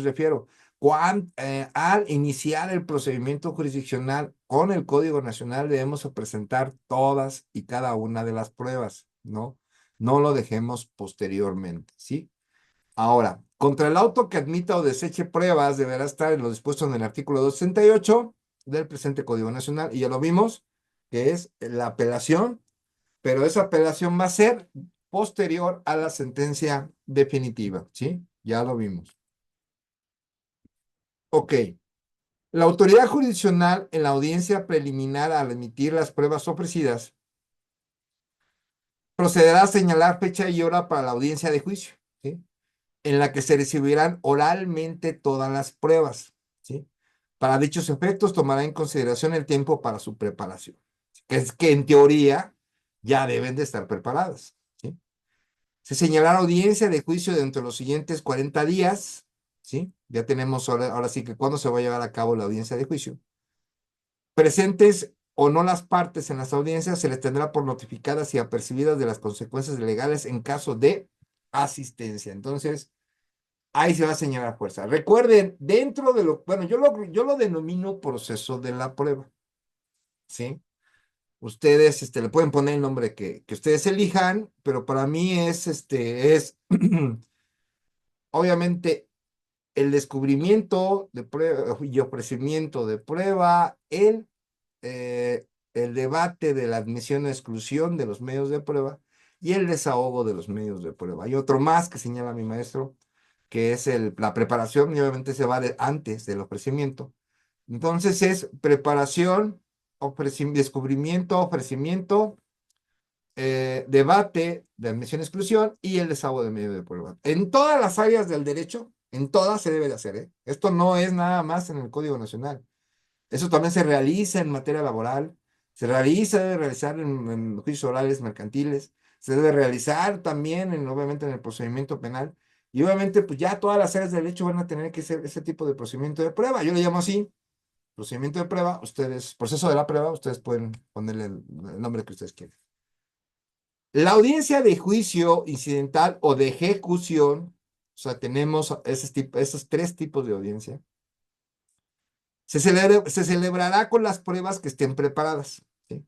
refiero. Al iniciar el procedimiento jurisdiccional con el Código Nacional debemos presentar todas y cada una de las pruebas, ¿no? No lo dejemos posteriormente, ¿sí? Ahora, contra el auto que admita o deseche pruebas deberá estar en lo dispuesto en el artículo 268 del presente Código Nacional, y ya lo vimos, que es la apelación, pero esa apelación va a ser posterior a la sentencia definitiva, ¿sí? Ya lo vimos. Ok. La autoridad jurisdiccional en la audiencia preliminar al emitir las pruebas ofrecidas procederá a señalar fecha y hora para la audiencia de juicio, ¿sí? En la que se recibirán oralmente todas las pruebas, ¿sí? Para dichos efectos tomará en consideración el tiempo para su preparación, que es que en teoría ya deben de estar preparadas, ¿sí? Se señalará audiencia de juicio dentro de los siguientes 40 días, ¿sí? Ya tenemos ahora sí que cuándo se va a llevar a cabo la audiencia de juicio. Presentes o no las partes en las audiencias, se les tendrá por notificadas y apercibidas de las consecuencias legales en caso de asistencia. Entonces, ahí se va a señalar fuerza. Recuerden, dentro de bueno, yo lo denomino proceso de la prueba, ¿sí? Ustedes, le pueden poner el nombre que ustedes elijan, pero para mí es obviamente el descubrimiento de prueba y ofrecimiento de prueba, el debate de la admisión o exclusión de los medios de prueba y el desahogo de los medios de prueba. Hay otro más que señala mi maestro, que es la preparación, y obviamente se va antes del ofrecimiento. Entonces es preparación, descubrimiento, ofrecimiento, debate de admisión y exclusión y el desahogo de medio de prueba. En todas las áreas del derecho, en todas se debe de hacer, ¿eh? Esto no es nada más en el Código Nacional. Eso también se realiza en materia laboral, debe realizar en juicios orales mercantiles, se debe realizar también, obviamente, en el procedimiento penal. Y obviamente, pues ya todas las áreas de derecho van a tener que ser ese tipo de procedimiento de prueba. Yo le llamo así, procedimiento de prueba. Ustedes, proceso de la prueba, ustedes pueden ponerle el nombre que ustedes quieran. La audiencia de juicio incidental o de ejecución, o sea, tenemos esos tres tipos de audiencia. Se celebrará con las pruebas que estén preparadas, ¿sí?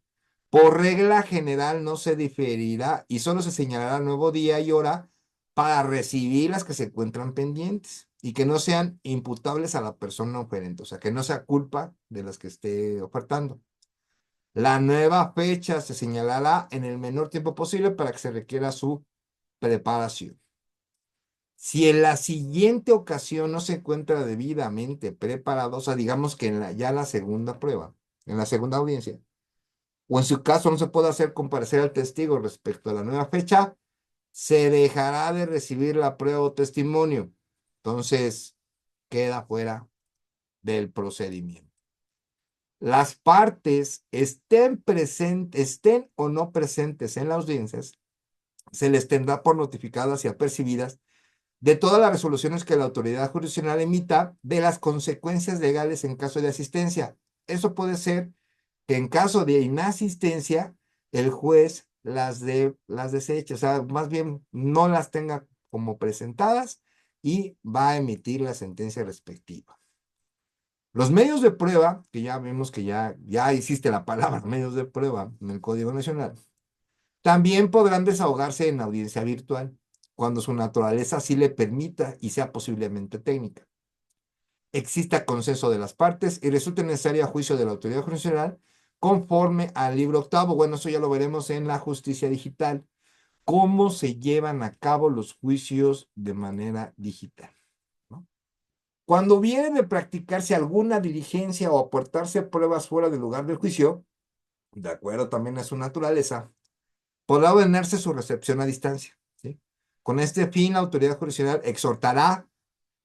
Por regla general no se diferirá y solo se señalará nuevo día y hora para recibir las que se encuentran pendientes y que no sean imputables a la persona oferente, o sea, que no sea culpa de las que esté ofertando. La nueva fecha se señalará en el menor tiempo posible para que se requiera su preparación. Si en la siguiente ocasión no se encuentra debidamente preparado, o sea, digamos que ya la segunda prueba, en la segunda audiencia, o en su caso no se puede hacer comparecer al testigo respecto a la nueva fecha, se dejará de recibir la prueba o testimonio. Entonces, queda fuera del procedimiento. Las partes estén o no presentes en las audiencias, se les tendrá por notificadas y apercibidas de todas las resoluciones que la autoridad jurisdiccional emita de las consecuencias legales en caso de asistencia. Eso puede ser que en caso de inasistencia, el juez las deseche, o sea, más bien no las tenga como presentadas y va a emitir la sentencia respectiva. Los medios de prueba, que ya vimos que ya existe la palabra medios de prueba en el Código Nacional, también podrán desahogarse en audiencia virtual, cuando su naturaleza así le permita y sea posiblemente técnica. Exista consenso de las partes y resulte necesario a juicio de la autoridad jurisdiccional conforme al libro octavo. Bueno, eso ya lo veremos en la justicia digital. Cómo se llevan a cabo los juicios de manera digital, ¿no? Cuando viene de practicarse alguna diligencia o aportarse pruebas fuera del lugar del juicio, de acuerdo también a su naturaleza, podrá ordenarse su recepción a distancia, ¿sí? Con este fin, la autoridad jurisdiccional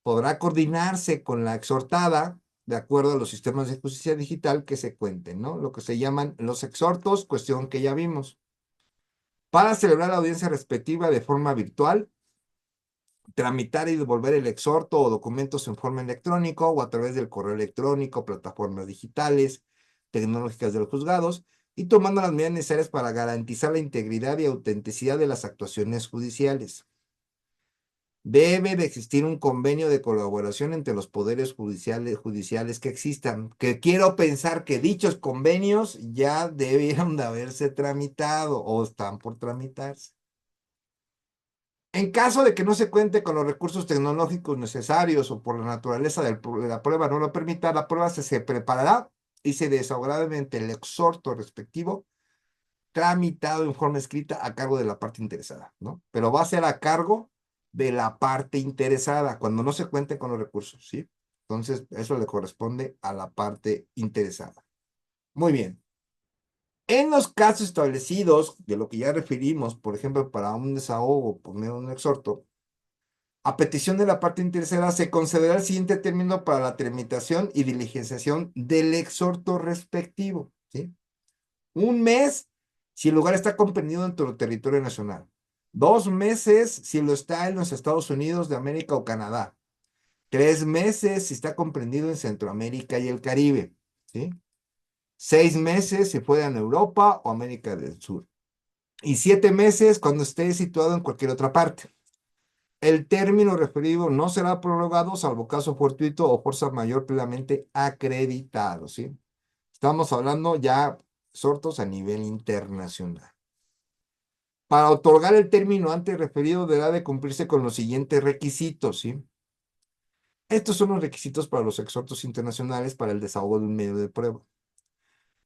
podrá coordinarse con la exhortada de acuerdo a los sistemas de justicia digital que se cuenten, ¿no? Lo que se llaman los exhortos, cuestión que ya vimos. Para celebrar la audiencia respectiva de forma virtual, tramitar y devolver el exhorto o documentos en forma electrónica o a través del correo electrónico, plataformas digitales, tecnológicas de los juzgados, y tomando las medidas necesarias para garantizar la integridad y autenticidad de las actuaciones judiciales. Debe de existir un convenio de colaboración entre los poderes judiciales que existan, que quiero pensar que dichos convenios ya debieron de haberse tramitado o están por tramitarse. En caso de que no se cuente con los recursos tecnológicos necesarios o por la naturaleza de la prueba no lo permita, la prueba se preparará y se desahogará mediante el exhorto respectivo tramitado en forma escrita a cargo de la parte interesada, ¿no? Pero va a ser a cargo de la parte interesada cuando no se cuente con los recursos, ¿sí? Entonces, eso le corresponde a la parte interesada. Muy bien. En los casos establecidos, de lo que ya referimos, por ejemplo, para un desahogo por medio de un exhorto, a petición de la parte interesada, se concederá el siguiente término para la tramitación y diligenciación del exhorto respectivo, ¿sí? 1 mes si el lugar está comprendido en tu territorio nacional. 2 meses si lo está en los Estados Unidos de América o Canadá. 3 meses si está comprendido en Centroamérica y el Caribe, ¿sí? 6 meses si fuera en Europa o América del Sur. Y 7 meses cuando esté situado en cualquier otra parte. El término referido no será prorrogado salvo caso fortuito o fuerza mayor plenamente acreditado, ¿sí? Estamos hablando ya exhortos a nivel internacional. Para otorgar el término antes referido deberá de cumplirse con los siguientes requisitos, ¿sí? Estos son los requisitos para los exhortos internacionales para el desahogo de un medio de prueba.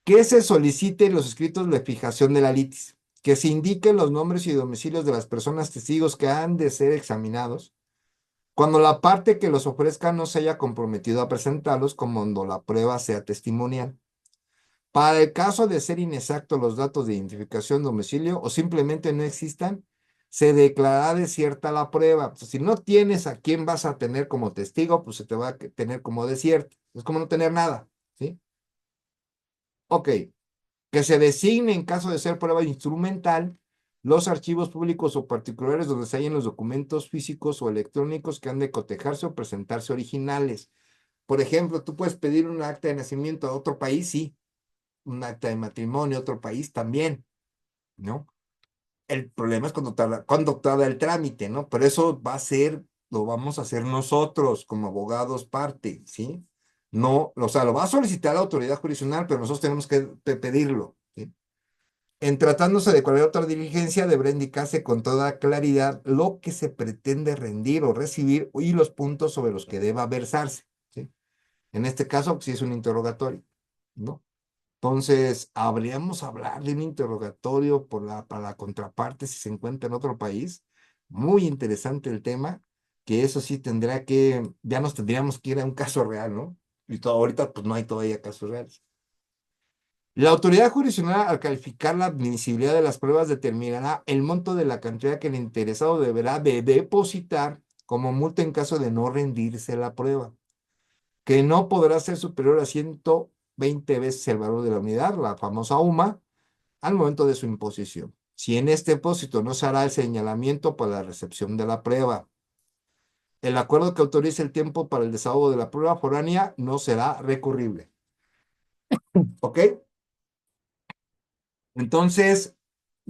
Que se solicite en los escritos la fijación de la litis, que se indiquen los nombres y domicilios de las personas testigos que han de ser examinados, cuando la parte que los ofrezca no se haya comprometido a presentarlos, como cuando la prueba sea testimonial. Para el caso de ser inexactos los datos de identificación, domicilio o simplemente no existan, se declarará desierta la prueba. Pues, si no tienes a quién vas a tener como testigo, pues se te va a tener como desierto. Es como no tener nada, ¿sí? Ok. Que se designe en caso de ser prueba instrumental los archivos públicos o particulares donde se hallen los documentos físicos o electrónicos que han de cotejarse o presentarse originales. Por ejemplo, tú puedes pedir un acta de nacimiento a otro país, sí, un acta de matrimonio a otro país también, ¿no? El problema es cuando tarda el trámite, ¿no? Pero eso lo vamos a hacer nosotros como abogados parte, ¿sí? No, o sea, lo va a solicitar la autoridad jurisdiccional, pero nosotros tenemos que pedirlo, ¿sí? En tratándose de cualquier otra diligencia, deberá indicarse con toda claridad lo que se pretende rendir o recibir y los puntos sobre los que deba versarse, ¿sí? En este caso, pues, sí es un interrogatorio, ¿no? Entonces, ¿habríamos hablar de un interrogatorio para la contraparte si se encuentra en otro país? Muy interesante el tema, que eso sí tendrá que, ya nos tendríamos que ir a un caso real, ¿no? Y todo, ahorita pues no hay todavía casos reales. La autoridad jurisdiccional, al calificar la admisibilidad de las pruebas, determinará el monto de la cantidad que el interesado deberá de depositar como multa en caso de no rendirse la prueba, que no podrá ser superior a 120 veces el valor de la unidad, la famosa UMA, al momento de su imposición. Si en este depósito no se hará el señalamiento para la recepción de la prueba, el acuerdo que autorice el tiempo para el desahogo de la prueba foránea no será recurrible. ¿Ok? Entonces,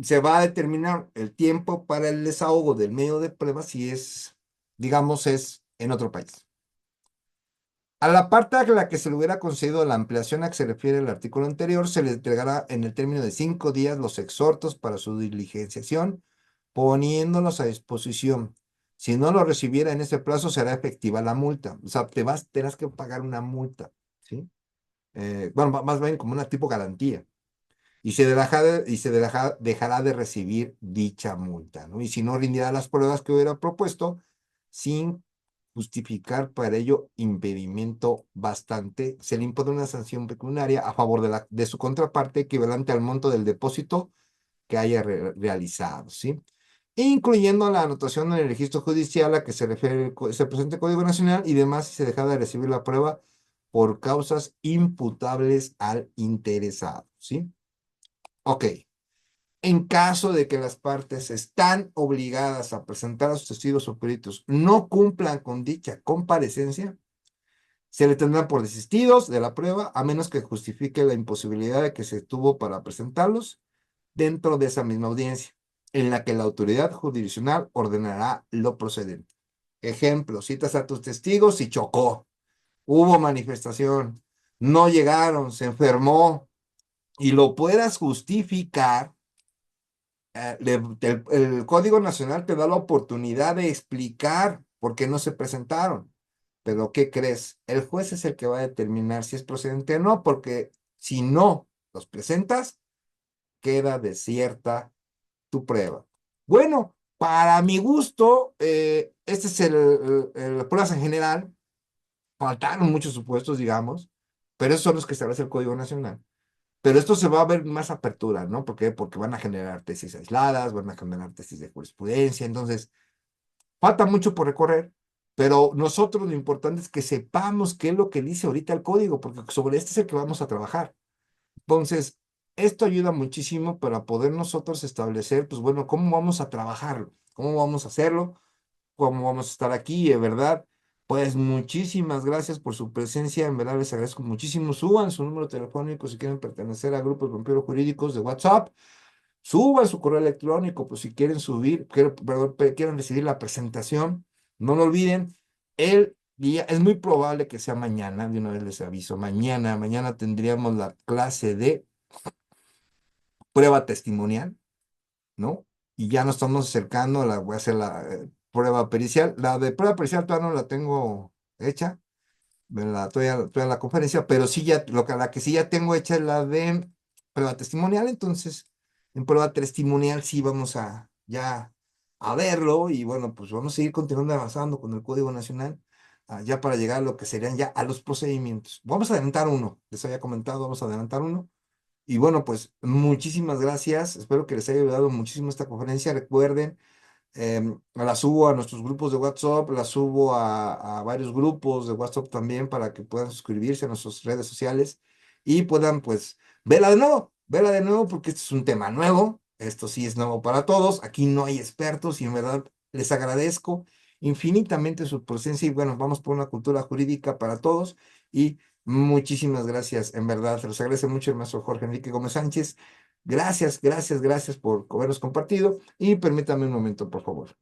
se va a determinar el tiempo para el desahogo del medio de prueba si es, digamos, es en otro país. A la parte a la que se le hubiera concedido la ampliación a que se refiere el artículo anterior, se le entregará en el término de 5 días los exhortos para su diligenciación, poniéndolos a disposición. Si no lo recibiera en ese plazo, será efectiva la multa. O sea, tendrás que pagar una multa, ¿sí? Bueno, más bien como una tipo garantía. Dejará de recibir dicha multa, ¿no? Y si no rindirá las pruebas que hubiera propuesto, sin justificar para ello impedimento bastante, se le impone una sanción pecuniaria a favor de su contraparte equivalente al monto del depósito que haya realizado, ¿sí? Incluyendo la anotación en el registro judicial a que se refiere ese presente Código Nacional y demás si se deja de recibir la prueba por causas imputables al interesado, ¿sí? Ok. En caso de que las partes están obligadas a presentar a sus testigos o peritos no cumplan con dicha comparecencia, se le tendrán por desistidos de la prueba a menos que justifique la imposibilidad de que se tuvo para presentarlos dentro de esa misma audiencia, en la que la autoridad jurisdiccional ordenará lo procedente. Ejemplo, citas a tus testigos y chocó, hubo manifestación, no llegaron, se enfermó y lo puedas justificar. El Código Nacional te da la oportunidad de explicar por qué no se presentaron. Pero ¿qué crees? El juez es el que va a determinar si es procedente o no, porque si no los presentas, queda desierta tu prueba. Bueno, para mi gusto, este es el pruebas en general. Faltaron muchos supuestos, digamos, pero esos son los que establece el Código Nacional. Pero esto se va a ver más apertura, ¿no? ¿Por qué? Porque van a generar tesis aisladas, van a generar tesis de jurisprudencia, entonces falta mucho por recorrer, pero nosotros lo importante es que sepamos qué es lo que dice ahorita el código, porque sobre este es el que vamos a trabajar. Entonces, esto ayuda muchísimo para poder nosotros establecer, pues bueno, cómo vamos a trabajarlo, cómo vamos a hacerlo, cómo vamos a estar aquí, de verdad. Pues muchísimas gracias por su presencia, en verdad les agradezco muchísimo. Suban su número telefónico si quieren pertenecer a grupos de vampiros jurídicos de WhatsApp. Suban su correo electrónico, pues si quieren subir, quieren recibir la presentación. No lo olviden, el día, es muy probable que sea mañana, de una vez les aviso, mañana tendríamos la clase de prueba testimonial, ¿no? Y ya nos estamos acercando, voy a hacer la prueba pericial. La de prueba pericial todavía no la tengo hecha, todavía en la conferencia, pero sí ya, la que sí ya tengo hecha es la de prueba testimonial, entonces en prueba testimonial sí vamos a ya a verlo y bueno, pues vamos a seguir continuando avanzando con el Código Nacional, ya para llegar a lo que serían ya a los procedimientos. Vamos a adelantar uno, les había comentado, vamos a adelantar uno. Y bueno, pues muchísimas gracias. Espero que les haya ayudado muchísimo esta conferencia. Recuerden, la subo a nuestros grupos de WhatsApp, la subo a varios grupos de WhatsApp también para que puedan suscribirse a nuestras redes sociales y puedan pues verla de nuevo porque este es un tema nuevo. Esto sí es nuevo para todos. Aquí no hay expertos y en verdad les agradezco infinitamente su presencia y bueno, vamos por una cultura jurídica para todos y muchísimas gracias, en verdad, se los agradece mucho el maestro Jorge Enrique Gómez Sánchez. Gracias por habernos compartido y permítame un momento, por favor.